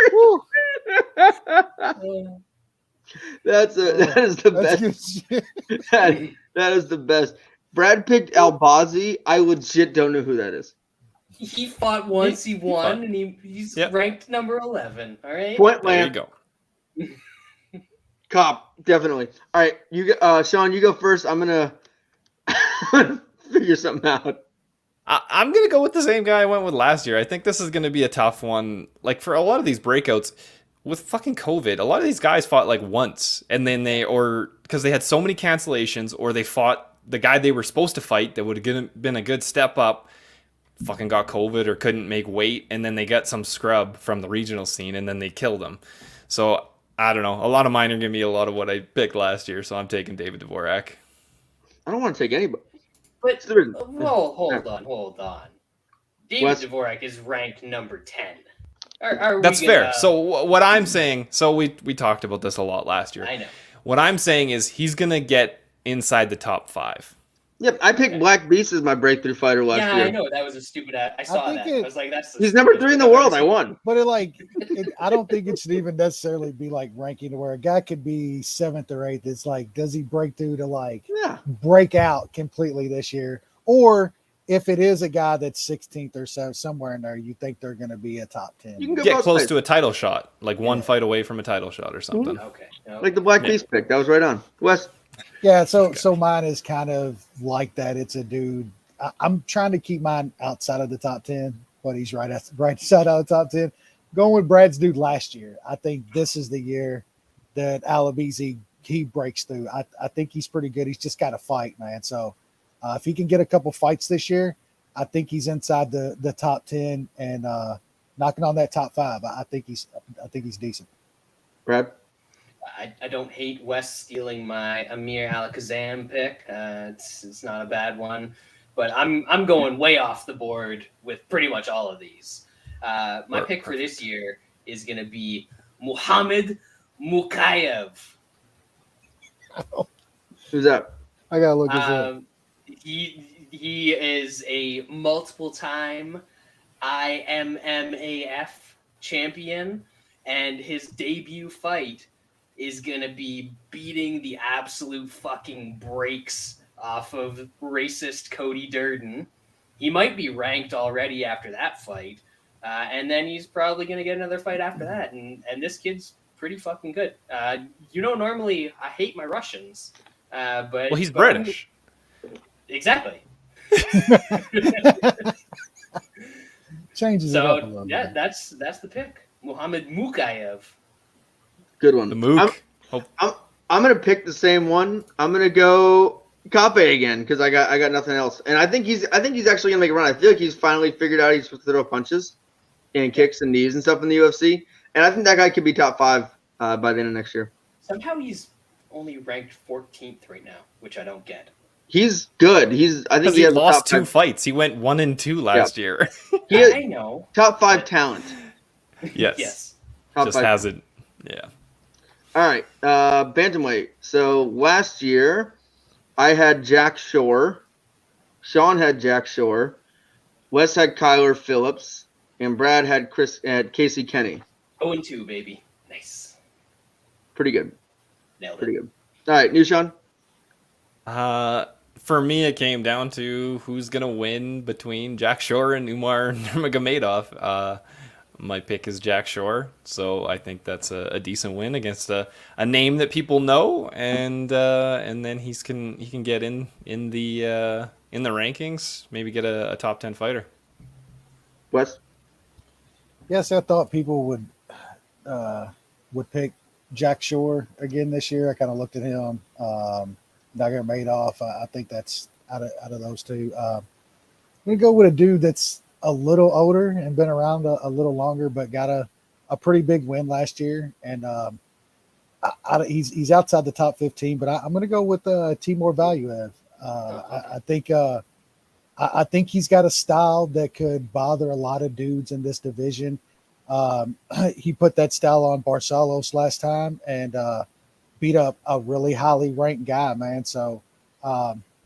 That is the best. That is the best. Brad picked Albazi. I legit don't know who that is. He fought once, he won, and he's ranked number 11. All right. Point There land. you go. Cop, definitely. All right, Sean, you go first. I'm gonna figure something out. I'm going to go with the same guy I went with last year. I think this is going to be a tough one. Like, for a lot of these breakouts, with fucking COVID, a lot of these guys fought, like, once. And then because they had so many cancellations, or they fought the guy they were supposed to fight that would have been a good step up, fucking got COVID or couldn't make weight. And then they got some scrub from the regional scene, and then they killed him. So, I don't know. A lot of mine are going to be a lot of what I picked last year, so I'm taking David Dvorak. I don't want to take anybody. But whoa, hold on. David Dvorak is ranked number 10. That's fair. So what I'm saying, we talked about this a lot last year. I know. What I'm saying is he's gonna get inside the top 5. Yep, I picked Black Beast as my breakthrough fighter last year. Yeah, I know that was a stupid. I saw that. I was like, he's number 3 in the world. I won. But I don't think it should even necessarily be like ranking to where a guy could be 7th or 8th. It's like, does he break through to break out completely this year? Or if it is a guy that's 16th or so, somewhere in there, you think they're going to be a top 10. You can get close to a title shot, like one fight away from a title shot or something. Mm-hmm. Okay. Like the Black Beast pick. That was right on. Wes? Yeah, so mine is kind of like that. It's a dude. I'm trying to keep mine outside of the top 10, but he's right side of the top 10. Going with Brad's dude last year. I think this is the year that Alabizi, he breaks through. I think he's pretty good. He's just got to fight, man. So if he can get a couple fights this year, I think he's inside the top 10 and knocking on that top 5. I think he's decent. Brad? I don't hate Wes stealing my Amir Alakazam pick. It's not a bad one, but I'm going way off the board with pretty much all of these. My pick for this year is going to be Muhammad Mukayev. Who's that? I gotta look this up. He is a multiple-time IMMAF champion, and his debut fight is going to be beating the absolute fucking brakes off of racist Cody Durden. He might be ranked already after that fight, and then he's probably going to get another fight after that, and this kid's pretty fucking good. Normally I hate my Russians, but he's British. Exactly. Changes it up a little bit. That's the pick. Muhammad Mukayev. Good one. The Mook. I'm gonna pick the same one. I'm gonna go Kape again because I got nothing else, and I think he's actually gonna make a run. I feel like he's finally figured out he's supposed to throw punches and kicks and knees and stuff in the UFC, and I think that guy could be top 5 by the end of next year. Somehow he's only ranked 14th right now, which I don't get. He's good. I think he has lost 2 fights. He went 1-2 last year. I know. Top 5 talent. Yes. Top just 5. hasn't. Yeah. All right. Bantamweight. So last year, I had Jack Shore. Sean had Jack Shore. Wes had Kyler Phillips. And Brad had Casey Kenny. 0-2, baby. Nice. Pretty good. Nailed it. Pretty good. All right. New Sean? For me, it came down to who's going to win between Jack Shore and Umar Nurmagomedov. My pick is Jack Shore, so I think that's a decent win against a name that people know, and then he can get in the rankings, maybe get a top 10 fighter. Wes? Yes, I thought people would pick Jack Shore again this year. I kind of looked at him. Nurmagomedov, I think that's out of those two. I'm gonna go with a dude that's a little older and been around a little longer, but got a pretty big win last year. And he's outside the top 15, but I'm going to go with Timur Valiev. I think he's got a style that could bother a lot of dudes in this division. He put that style on Barcelos last time and beat up a really highly ranked guy, man. So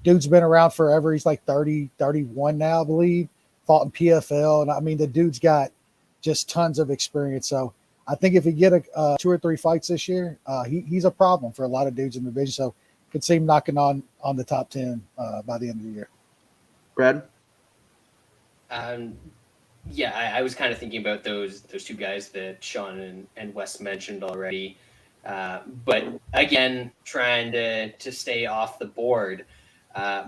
dude's been around forever. He's like 30, 31 now, I believe. Fought in PFL, and I mean the dude's got just tons of experience. So I think if he get 2 or 3 fights this year, he's a problem for a lot of dudes in the division. So could see him knocking on the top 10 by the end of the year. Brad? Yeah, I was kind of thinking about those 2 guys that Sean and Wes mentioned already. But again, trying to stay off the board.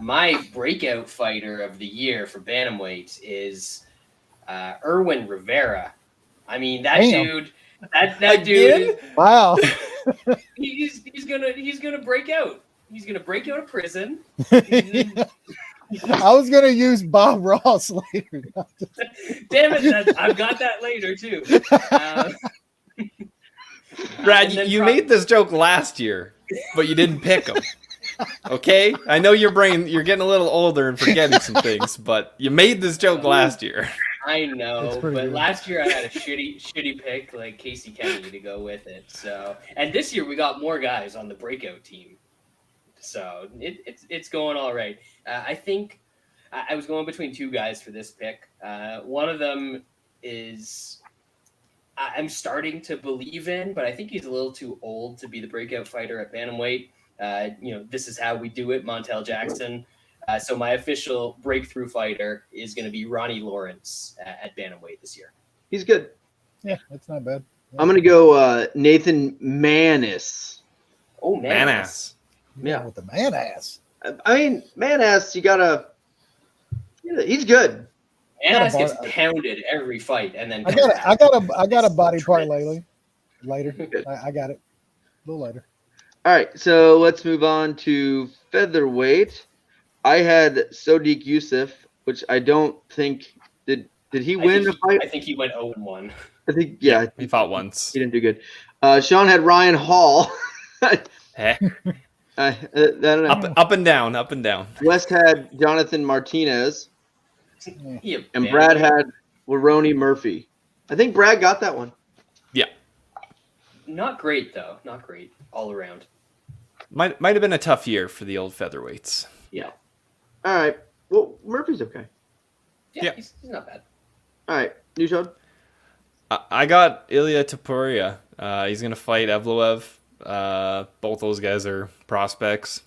My breakout fighter of the year for bantamweight is Erwin Rivera. I mean, that dude. That dude. Wow. he's gonna break out. He's gonna break out of prison. I was gonna use Bob Ross later. Damn it! I've got that later too. Brad, you made this joke last year, but you didn't pick him. Okay, I know you're getting a little older and forgetting some things, but you made this joke last year. I know, but good. Last year I had a shitty pick like Casey Kenny to go with it. So, and this year we got more guys on the breakout team, so it's going all right. I think I was going between two guys for this pick. One of them is I'm starting to believe in, but I think he's a little too old to be the breakout fighter at bantamweight. This is how we do it, Montel Jackson. So my official breakthrough fighter is going to be Ronnie Lawrence at bantamweight this year. He's good. Yeah, that's not bad. Yeah. I'm going to go Nathan Manis. Oh, Manis. Yeah, with the man ass. I mean, Manis, you got to – he's good. Manis gets pounded every fight, and then I got a body part later. I got it a little later. All right, so let's move on to featherweight. I had Sodiq Yusuff, which I don't think did he win the fight? I think he went 0-1. I think he fought once. He didn't do good. Sean had Ryan Hall. Heck. I don't know. Up and down, up and down. West had Jonathan Martinez. Yeah, And Brad had Lerone Murphy. I think Brad got that one. Yeah. Not great, though. Not great all around. Might have been a tough year for the old featherweights. Yeah. All right. Well, Murphy's okay. Yeah. He's not bad. All right. You showed? I got Ilya Topuria. He's going to fight Evloev. Both those guys are prospects.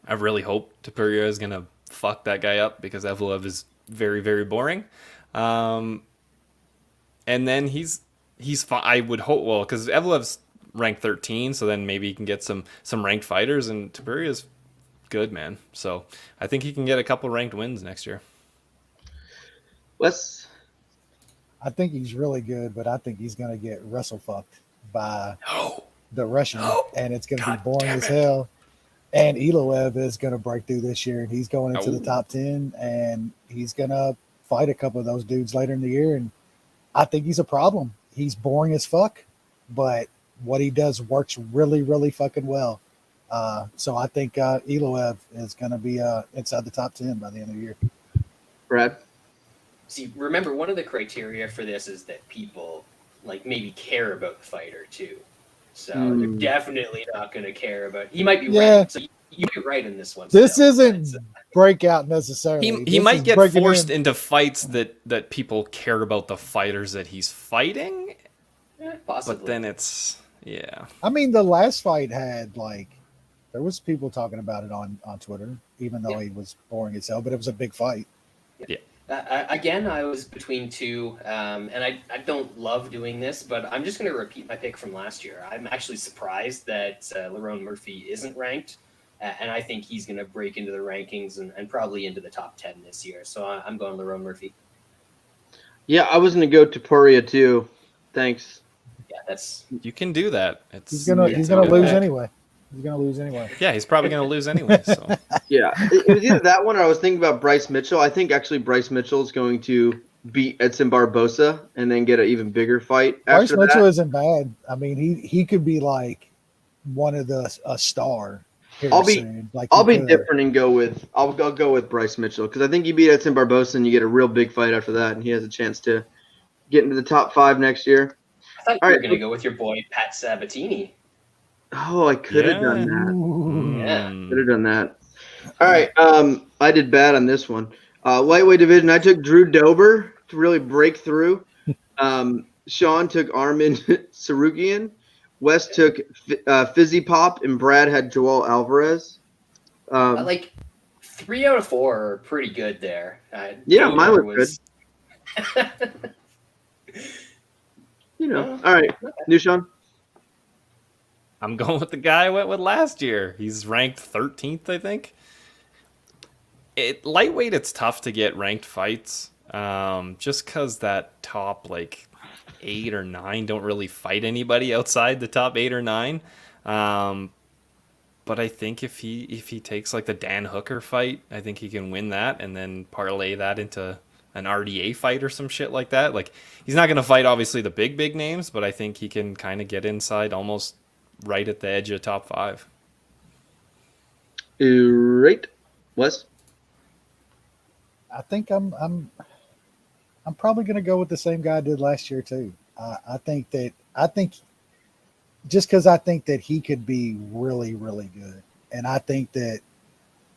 I really hope Topuria is going to fuck that guy up because Evloev is very, very boring. And then he's fine. I would hope, well, because Evloev's ranked 13, so then maybe he can get some ranked fighters, and Topuria's good, man. So I think he can get a couple ranked wins next year. Wes? I think he's really good, but I think he's going to get wrestle fucked by the Russian, and it's going to be boring as hell. And Evloev is going to break through this year, and he's going into the top 10, and he's going to fight a couple of those dudes later in the year. And I think he's a problem. He's boring as fuck, but what he does works really, really fucking well. So I think Evloev is going to be inside the top 10 by the end of the year. Brad? See, remember, one of the criteria for this is that people maybe care about the fighter too. So they're definitely not going to care about. He might be right. So you might be right in this one. This isn't breakout necessarily. He might get forced into fights that people care about the fighters that he's fighting. Possibly. But then it's I mean, the last fight had there was people talking about it on Twitter, even though he was boring as hell. But it was a big fight. Yeah. Again, I was between two, and I don't love doing this, but I'm just going to repeat my pick from last year. I'm actually surprised that Lerone Murphy isn't ranked, and I think he's going to break into the rankings and probably into the top 10 this year. So I'm going Lerone Murphy. Yeah, I was going to go Topuria too. Thanks. Yeah, you can do that. He's gonna lose anyway. He's going to lose anyway. Yeah, he's probably going to lose anyway. So. Yeah, it was either that one or I was thinking about Bryce Mitchell. I think actually Bryce Mitchell is going to beat Edson Barbosa and then get an even bigger fight. Bryce Mitchell isn't bad. I mean, he could be one of a star. I'll be different and I'll go with Bryce Mitchell because I think you beat Edson Barbosa and you get a real big fight after that, and he has a chance to get into the top 5 next year. I thought you were going to go with your boy Pat Sabatini. Oh, I could have done that. Yeah. Could have done that. All right. I did bad on this one. Lightweight division, I took Drew Dober to really break through. Sean took Armin Sarukian. Wes took Fizzy Pop, and Brad had Joel Alvarez. 3 out of 4 are pretty good there. Yeah, mine was good. All right. New Sean? I'm going with the guy I went with last year. He's ranked 13th, I think. Lightweight, it's tough to get ranked fights, just because that top 8 or 9 don't really fight anybody outside the top 8 or 9. But I think if he takes the Dan Hooker fight, I think he can win that and then parlay that into an RDA fight or some shit like that. He's not going to fight obviously the big names, but I think he can kind of get inside almost right at the edge of top 5. Right, Wes? I think I'm probably going to go with the same guy I did last year too. I think just because I think that he could be really, really good, and I think that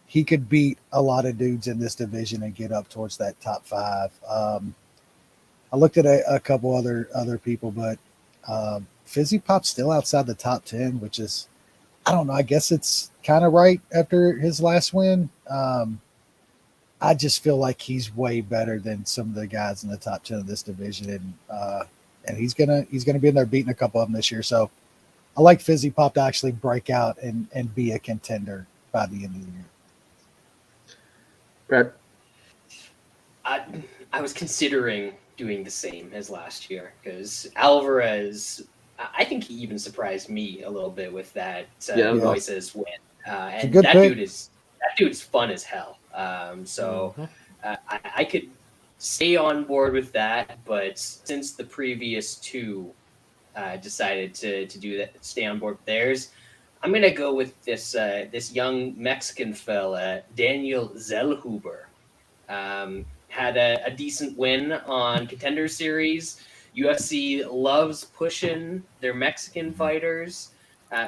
he could beat a lot of dudes in this division and get up towards that top 5. I looked at a couple other people, but Fizzy Pop's still outside the top 10, which is, I don't know. I guess it's kind of right after his last win. I just feel like he's way better than some of the guys in the top 10 of this division, and he's gonna be in there beating a couple of them this year. So I like Fizzy Pop to actually break out and be a contender by the end of the year. Brad? I was considering doing the same as last year because Alvarez, I think he even surprised me a little bit with that Moises win. And that dude's fun as hell. I could stay on board with that, but since the previous two decided to do that, stay on board with theirs, I'm gonna go with this young Mexican fella, Daniel Zellhuber. Had a decent win on Contender Series. UFC loves pushing their Mexican fighters,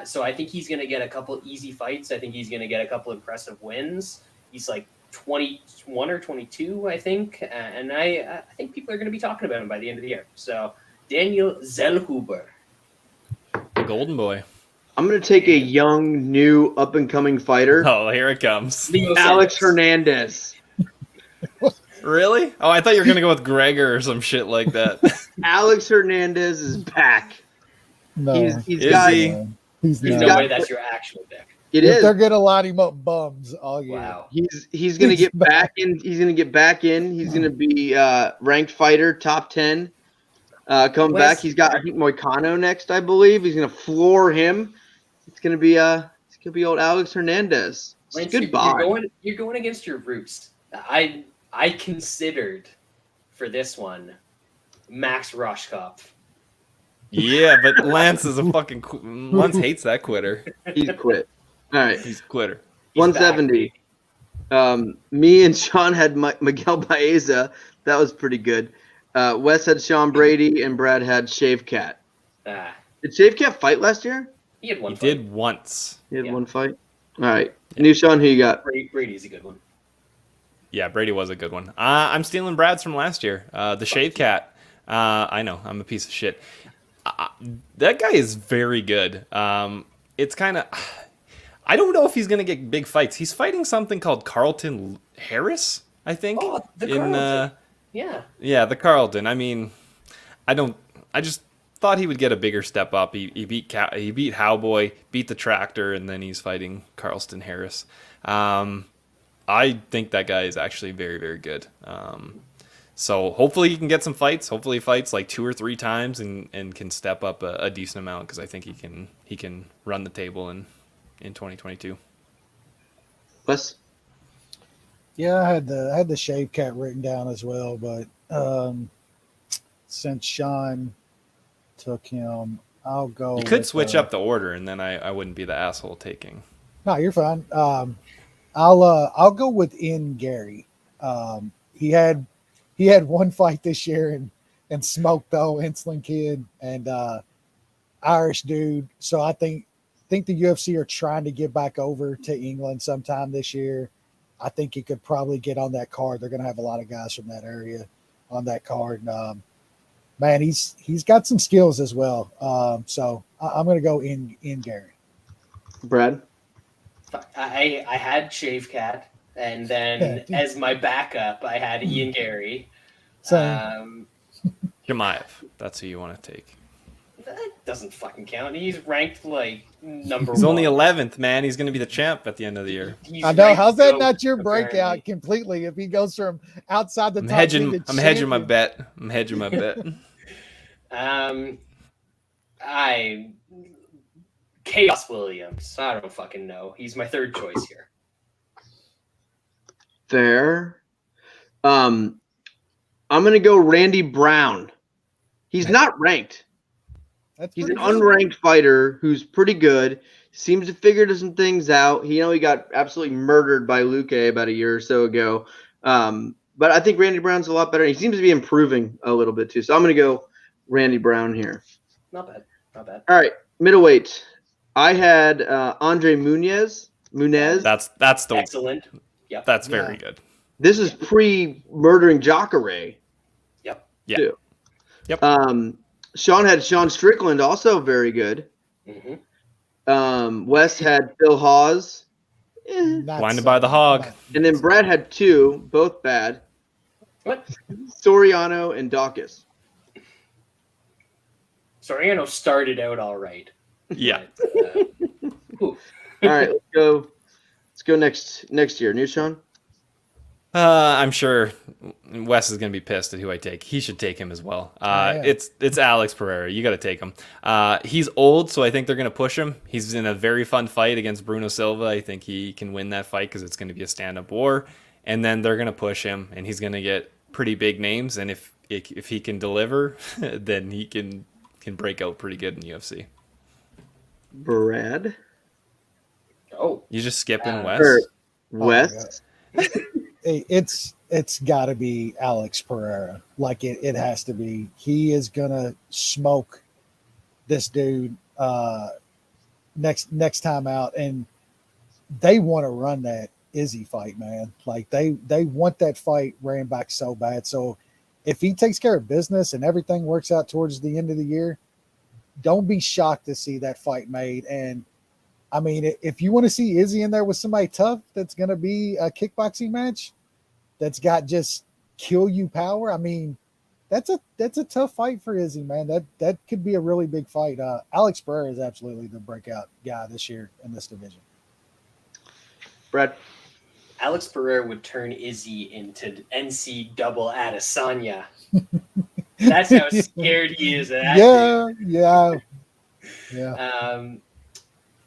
so I think he's gonna get a couple easy fights. I think he's gonna get a couple impressive wins. He's like 21 or 22, I think, and I think people are gonna be talking about him by the end of the year. So Daniel Zellhuber, the Golden Boy. I'm going to take a young, new, up-and-coming fighter. Oh, here it comes. Alex Hernandez. Really? Oh, I thought you were going to go with Gregor or some shit like that. Alex Hernandez is back. No. He's got no way that's your actual pick. They're going to line him up bums all year. Wow. He's going to get back in. He's going to get back in. He's going to be ranked fighter, top 10. Come back. He's got, I think, Moicano next, I believe. He's going to floor him. It's gonna be old Alex Hernandez. Goodbye. You're going against your roots. I considered for this one Max Roshkov. Yeah, but Lance is a fucking Lance hates that quitter. He's quit. All right, he's a quitter. 170. Me and Sean had Miguel Baeza. That was pretty good. Wes had Sean Brady and Brad had Shave Cat. Did Shave Cat fight last year? He had one. He did once. He had one fight. All right. New Sean, who you got? Brady's a good one. Yeah, Brady was a good one. I'm stealing Brad's from last year. The Shave Cat. I know, I'm a piece of shit. That guy is very good. It's kind of... I don't know if he's going to get big fights. He's fighting something called Carlton Harris, I think. Oh, the Carlton. Yeah, the Carlton. I mean, I just thought he would get a bigger step up. He beat Cowboy, beat the Tractor, and then he's fighting Carlton Harris. I think that guy is actually very, very good. So hopefully he can get some fights. Hopefully he fights like 2 or 3 times and can step up a decent amount because I think he can run the table in 2022. Wes? Yeah, I had the Shave Cat written down as well, but since Sean took him, I'll go. You could switch up the order, and then I wouldn't be the asshole taking. No, you're fine. I'll go with Gary. He had one fight this year and smoked the old Insulin Kid and Irish dude. So I think the UFC are trying to get back over to England sometime this year. I think he could probably get on that card. They're going to have a lot of guys from that area on that card. Man, he's got some skills as well. So I'm going to go in Gary. Brad? I had Shave Cat, and then as my backup, I had Ian Gary. Chimaev. That's who you want to take. That doesn't fucking count. He's ranked like number He's 1. only 11th, man. He's going to be the champ at the end of the year. I know. How's that not your breakout completely? If he goes from outside the top, I'm hedging my bet. Chaos Williams. I don't fucking know. He's my third choice here. Fair. I'm gonna go Randy Brown. He's not ranked. He's an unranked fighter who's pretty good. Seems to figure some things out. He got absolutely murdered by Luque about a year or so ago. But I think Randy Brown's a lot better. He seems to be improving a little bit too. So I'm gonna go Randy Brown here. Not bad. All right, middleweight. I had Andre Muniz Munez. That's the excellent. Yep. That's very good. This is pre-murdering Jacare. Yep. Yeah. Too. Yep. Sean had Sean Strickland, also very good. Mm-hmm. Wes had Phil Hawes. Blinded by the hog. And then Brad had 2, both bad. What? Soriano and Dawkins. Soriano started out all right. Yeah. But, All right, let's go next year. New Sean? I'm sure Wes is going to be pissed at who I take. He should take him as well. It's Alex Pereira. You got to take him. He's old, so I think they're going to push him. He's in a very fun fight against Bruno Silva. I think he can win that fight because it's going to be a stand-up war. And then they're going to push him, and he's going to get pretty big names. And if he can deliver, then he can break out pretty good in UFC. Brad? Oh. You just skipping Wes? Wes? It's got to be Alex Pereira. Like it has to be. He is gonna smoke this dude next time out, and they want to run that Izzy fight, man. Like they want that fight ran back so bad. So if he takes care of business and everything works out towards the end of the year, don't be shocked to see that fight made. And I mean, if you want to see Izzy in there with somebody tough, that's going to be a kickboxing match that's got just kill you power. I mean, that's a tough fight for Izzy, man. That could be a really big fight. Alex Pereira is absolutely the breakout guy this year in this division. Brad? Alex Pereira would turn Izzy into NC double Adesanya. That's how scared he is of that dude. Yeah.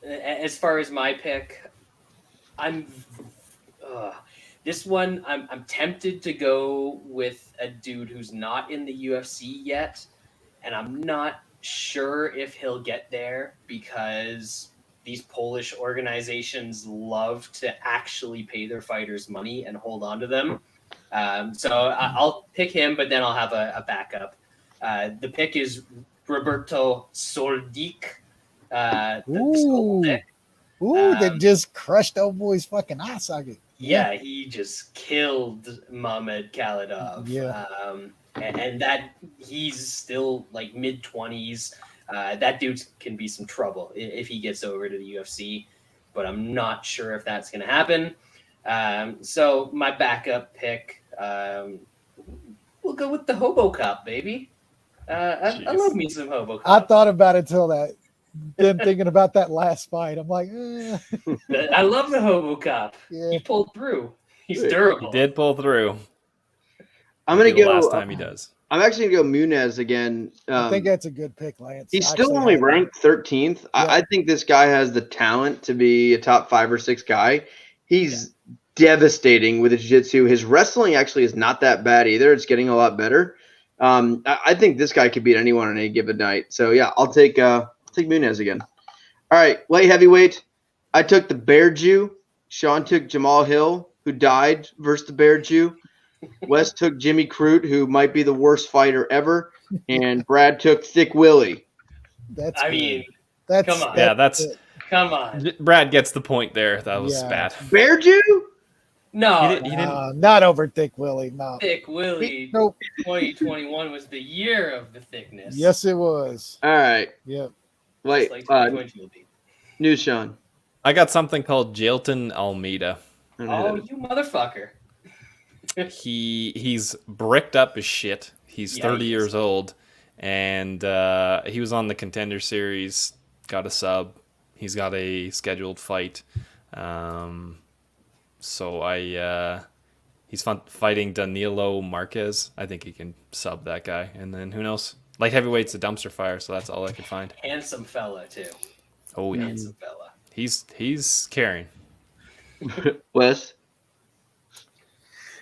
As far as my pick, this one I'm tempted to go with a dude who's not in the UFC yet, and I'm not sure if he'll get there because these Polish organizations love to actually pay their fighters money and hold on to them. So I'll pick him, but then I'll have a backup. The pick is Roberto Soldic. That just crushed old boy's fucking eye socket. Yeah, he just killed Mamed Khalidov. Yeah. And that he's still like mid-20s. That dude can be some trouble if he gets over to the UFC, but I'm not sure if that's going to happen. So my backup pick, we'll go with the Hobo Cop, baby. I love me some Hobo Cop. I thought about it till that. Then thinking about that last fight, I'm like, I love the Hobo Cop. Yeah. He pulled through. He's durable. He did pull through. I'm going to go. Last time he does. I'm actually going to go Munez again. I think that's a good pick, Lance. He's still only ranked 13th. Yeah. I think this guy has the talent to be a top 5 or 6 guy. He's devastating with his jiu-jitsu. His wrestling actually is not that bad either. It's getting a lot better. I think this guy could beat anyone on any given night. So, yeah, I'll take Munez again. All right, light heavyweight. I took the Bear Jew. Sean took Jamal Hill, who died versus the Bear Jew. Wes took Jimmy Crute, who might be the worst fighter ever. And Brad took Thick Willie. Come on. Come on. Brad gets the point there. That was bad. Bear Jew? No, he didn't. Not over Thick Willie. No. Thick Willie. Nope. 2021 was the year of the thickness. Yes, it was. All right. Yep. Wait. New Sean. I got something called Jailton Almeida. Oh, you motherfucker. He's bricked up as shit. He's 30 years old, and he was on the Contender Series. Got a sub. He's got a scheduled fight. So he's fighting Danilo Marquez. I think he can sub that guy. And then who knows? Light heavyweight's a dumpster fire, so that's all I could find. Handsome fella too. Oh yeah. Handsome fella. He's carrying. Wes?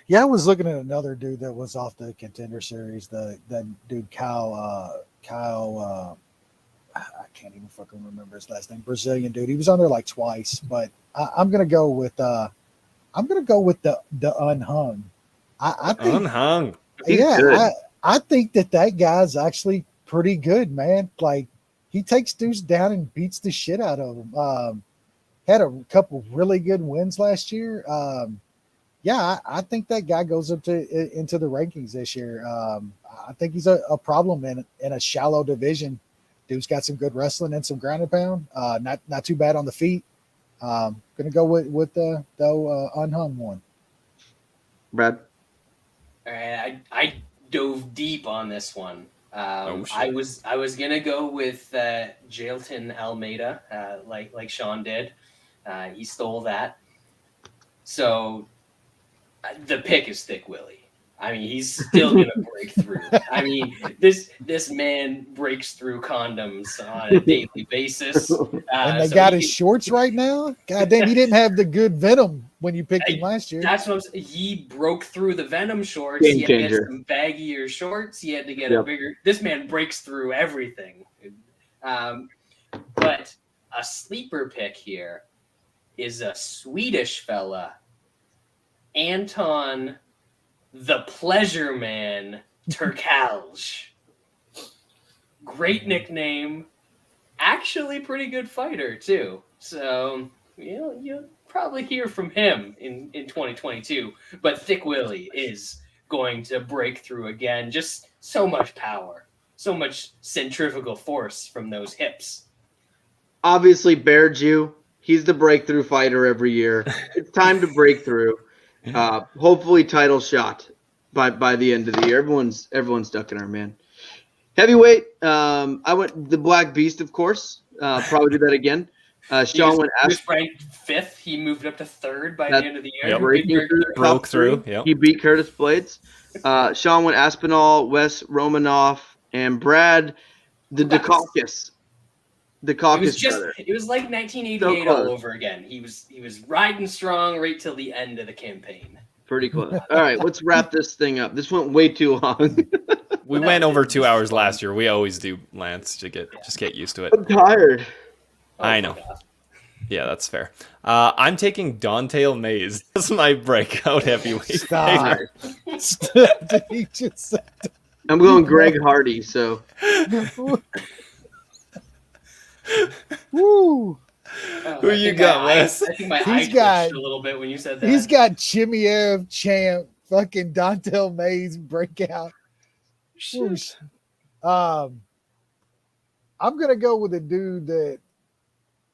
Yeah, I was looking at another dude that was off the Contender Series. That dude Kyle. I can't even fucking remember his last name. Brazilian dude. He was on there like twice, but I'm gonna go with the Unhung. I think Unhung. I think that guy's actually pretty good, man. Like he takes dudes down and beats the shit out of them. had a couple really good wins last year. I think that guy goes up into the rankings this year. I think he's a problem in a shallow division. Dude's got some good wrestling and some ground and pound. Not too bad on the feet. Gonna go with the unhung one. Brad. All right, I dove deep on this one. I was gonna go with Jailton Almeida, like Sean did. He stole that. So the pick is Thick Willie. I mean, he's still gonna break through. I mean, this man breaks through condoms on a daily basis. And they got his shorts right now. God damn, he didn't have the good Venom when you picked him last year. That's what I'm saying. He broke through the Venom shorts. He had to get some baggier shorts. He had to get a bigger. This man breaks through everything. But a sleeper pick here is a Swedish fella, Anton the Pleasure Man Turkalj. Great nickname. Actually pretty good fighter too. So, you'll probably hear from him in 2022. But Thick Willie is going to break through again. Just so much power. So much centrifugal force from those hips. Obviously, Bear Jew. He's the breakthrough fighter every year. It's time to break through. Hopefully title shot by the end of the year. Everyone's ducking our man. Heavyweight, I went the Black Beast, of course. Probably do that again. Sean went he was ranked 5th. He moved up to 3rd by the end of the year. Broke through. Yep. He beat Curtis Blades. Sean went Aspinall, Wes Romanoff, and Brad the Dukakis. The Caucus brother. It was like 1988 all over again. He was riding strong right till the end of the campaign. Pretty close. All right, let's wrap this thing up. This went way too long. We went over 2 hours last year. We always do, Lance, to get used to it. I'm tired. I know. Yeah, that's fair. I'm taking Dante Mays as my breakout heavyweight. Stop. I'm going Greg Hardy, so. Woo. Who you got, Wes? I think my eye twitched a little bit when you said that. He's got Chimiev, Champ, fucking Dante Mays breakout. I'm gonna go with a dude that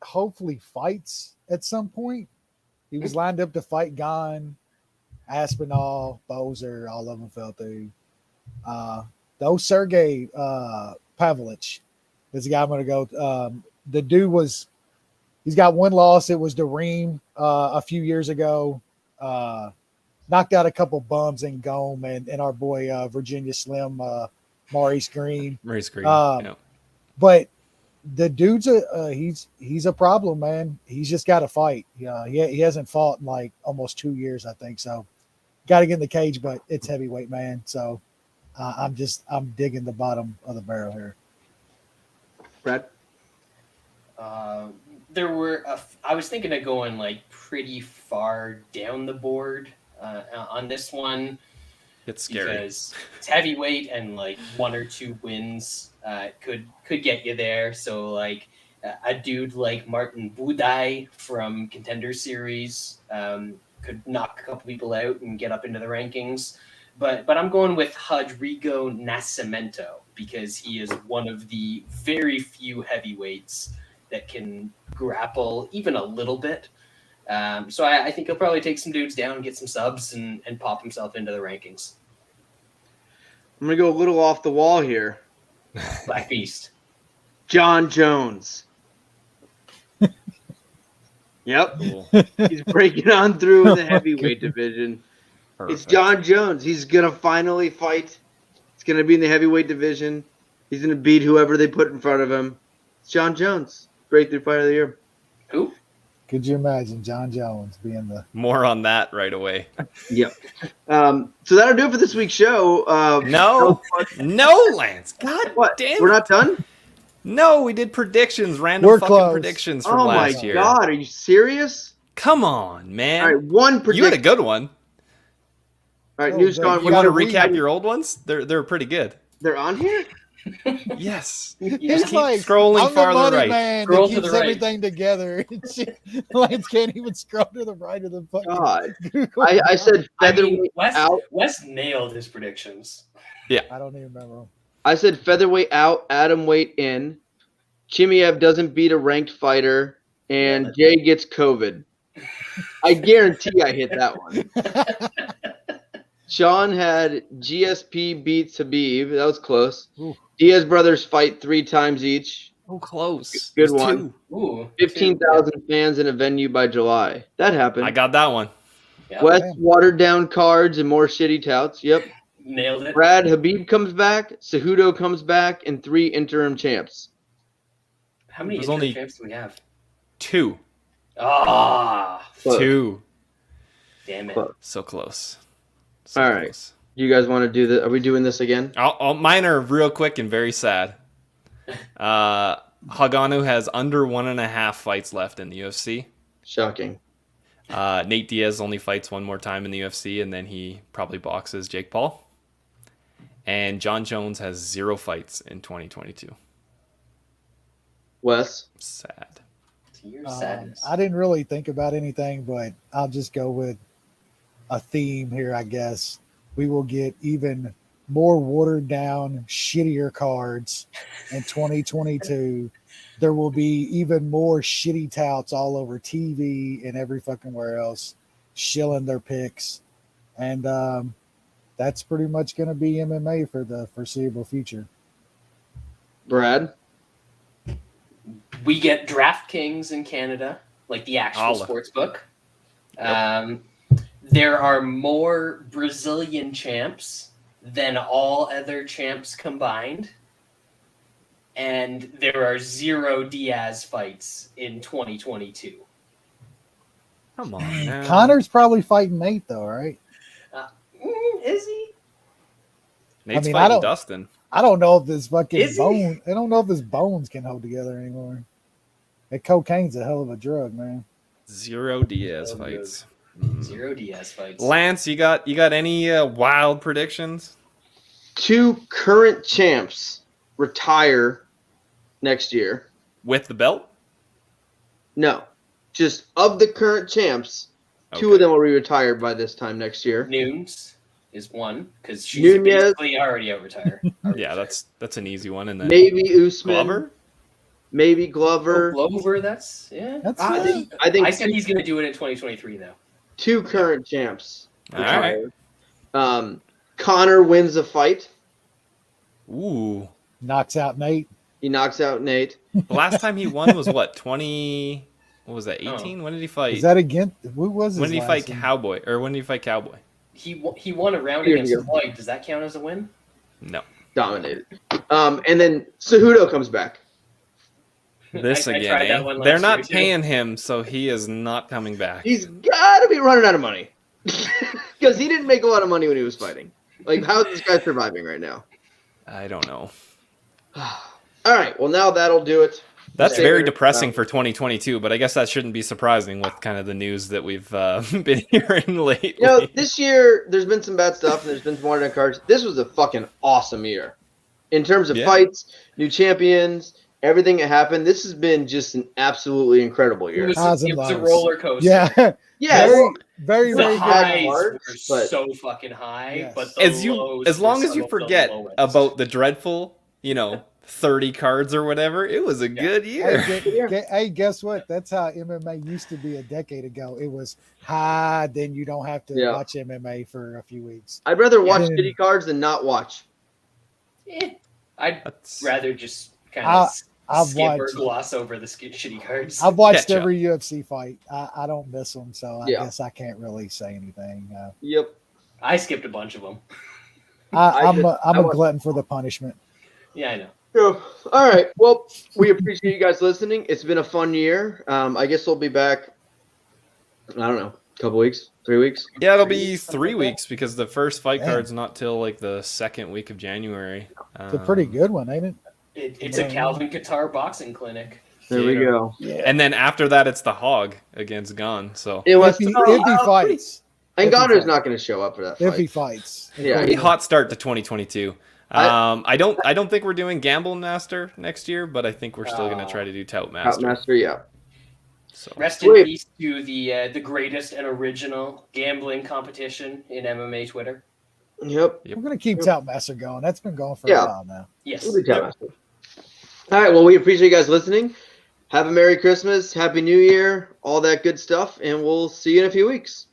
hopefully fights at some point. He was lined up to fight Gon, Aspinall, Bozer, all of them fell through. Though Sergey Pavlich is the guy I'm gonna go. The dude he's got one loss. It was Dareem a few years ago. Knocked out a couple bums in Gome and our boy Virginia Slim, Maurice Green. But the dude's he's a problem, man. He's just got to fight. He hasn't fought in like almost 2 years, I think. So got to get in the cage, but it's heavyweight, man. So I'm digging the bottom of the barrel here. Brad. I was thinking of going like pretty far down the board on this one. It's scary because it's heavyweight and like 1 or 2 wins could get you there. So like a dude like Martin Budai from Contender Series could knock a couple people out and get up into the rankings. But I'm going with Rodrigo Nascimento because he is one of the very few heavyweights that can grapple even a little bit. So I think he'll probably take some dudes down, get some subs, and pop himself into the rankings. I'm going to go a little off the wall here. Black Beast. John Jones. Yep. Cool. He's breaking on through in the heavyweight division. Perfect. It's John Jones. He's going to finally fight. It's going to be in the heavyweight division. He's going to beat whoever they put in front of him. It's John Jones. Breakthrough fighter of the year. Who? Could you imagine John Jones being the... More on that right away. Yep. So that'll do it for this week's show. No, Lance. God damn it. We're not done? No, we did predictions, random fucking predictions from last year. Oh my God, are you serious? Come on, man. All right, one prediction. You had a good one. All right, News Gone. You want to recap your old ones? They're pretty good. They're on here? Yes. He's Keep like scrolling I'm farther the money right. man Scroll that to keeps the right. everything together. Lance can't even scroll to the right of the fucking God. Google. I said featherweight out. Wes nailed his predictions. Yeah. I don't even remember. I said featherweight out, atomweight in. Chimiev doesn't beat a ranked fighter, and Jay gets COVID. I guarantee I hit that one. Sean had GSP beats Habib. That was close. Ooh. Diaz brothers fight 3 times each. Oh, close. Good There's one. 2. Ooh, 15,000 fans in a venue by July. That happened. I got that one. Yeah. West watered down cards and more shitty touts. Yep. Nailed it. Brad Habib comes back. Cejudo comes back, and 3 interim champs. How many There's interim only champs do we have? 2. Ah, Close. 2. damn it. Close. So close. So All right. close. You guys want to do this? Are we doing this again? Mine are real quick and very sad. Haganu has under 1.5 fights left in the UFC. Shocking. Nate Diaz only fights one more time in the UFC, and then he probably boxes Jake Paul. And John Jones has 0 fights in 2022. Wes? Sad. To your sadness. I didn't really think about anything, but I'll just go with a theme here, I guess. We will get even more watered down, shittier cards in 2022. There will be even more shitty touts all over TV and every fucking where else, shilling their picks. And that's pretty much going to be MMA for the foreseeable future. Brad? We get DraftKings in Canada, like the actual sports book. Yep. There are more Brazilian champs than all other champs combined. And there are 0 Diaz fights in 2022. Come on, now. Connor's probably fighting Nate, though, right? Is he? Nate's I fighting don't- Dustin. I don't know if this fucking Is he? bone. I don't know if his bones can hold together anymore. That cocaine's a hell of a drug, man. 0 Diaz Oh, fights. 0 Diaz fights. Lance, you got any wild predictions? 2 current champs retire next year. With the belt? No. Just of the current champs, 2 of them will be retired by this time next year. Nunes is one, because she's Nunez. basically already out retired. Yeah, that's an easy one. And then Maybe Usman. Glover? Maybe Glover. Glover, that's, yeah. That's I fine. think I said he's going to do it in 2023, though. 2 current champs. All right. retire. Connor wins a fight. Ooh. Knocks out Nate. He knocks out Nate. The last time he won was what? 20? What was that? 18? When did he fight? Is that against? Who was his when did he last fight one? Cowboy? Or when did he fight Cowboy? He won a round Here we against go. Floyd. Does that count as a win? No. Dominated. And then Cejudo comes back. This I again. tried that Eh? one last They're not year, too. paying him, so he is not coming back. He's got to be running out of money. Because he didn't make a lot of money when he was fighting. Like, how is this guy surviving right now? I don't know. All right. Well, now that'll do it. That's Stay very there. depressing for 2022, but I guess that shouldn't be surprising with kind of the news that we've been hearing lately. You know, this year, there's been some bad stuff, and there's been some watered down cards. This was a fucking awesome year. In terms of fights, new champions, everything that happened, this has been just an absolutely incredible It year. was, Highs and it was a lows. roller coaster. Yeah, Yeah. very, The very good. highs hard, were but- so fucking high, Yes. but the lows as long were as you some of the forget lowest. about the dreadful, 30 cards or whatever, it was a good year. Hey, guess what? That's how MMA used to be a decade ago. It was high, then you don't have to watch MMA for a few weeks. I'd rather watch Yeah. shitty cards than not watch. I'd That's- rather just kind of I've skip or watched- gloss over the shitty cards. I've watched Catch up. every UFC fight. I don't miss them, so I Yeah. guess I can't really say anything. Yep. I skipped a bunch of them. I'm I a watched- glutton for the punishment. Yeah, I know. So, all right. Well, we appreciate you guys listening. It's been a fun year. I guess we'll be back, I don't know, a couple weeks, 3 weeks. Yeah, it'll be 3 weeks because the first fight Damn. card's not till like the second week of January. It's a pretty good one, ain't it? It's a Calvin Qatar boxing clinic. There we go. Yeah. And then after that, it's the Hog against Gunn. So It was, If he fights, and if he Gonner's fights. not going to show up for that if he fight. fights, Yeah, pretty hot start to 2022. I don't think we're doing Gamble Master next year, but I think we're still gonna try to do Tout Master. Tout Master, yeah. So rest in peace to the greatest and original gambling competition in MMA Twitter. Yep. We're gonna keep Tout Master going. That's been going for a while now. Yes. We'll do Tout Master. All right. Well, we appreciate you guys listening. Have a Merry Christmas, Happy New Year, all that good stuff, and we'll see you in a few weeks.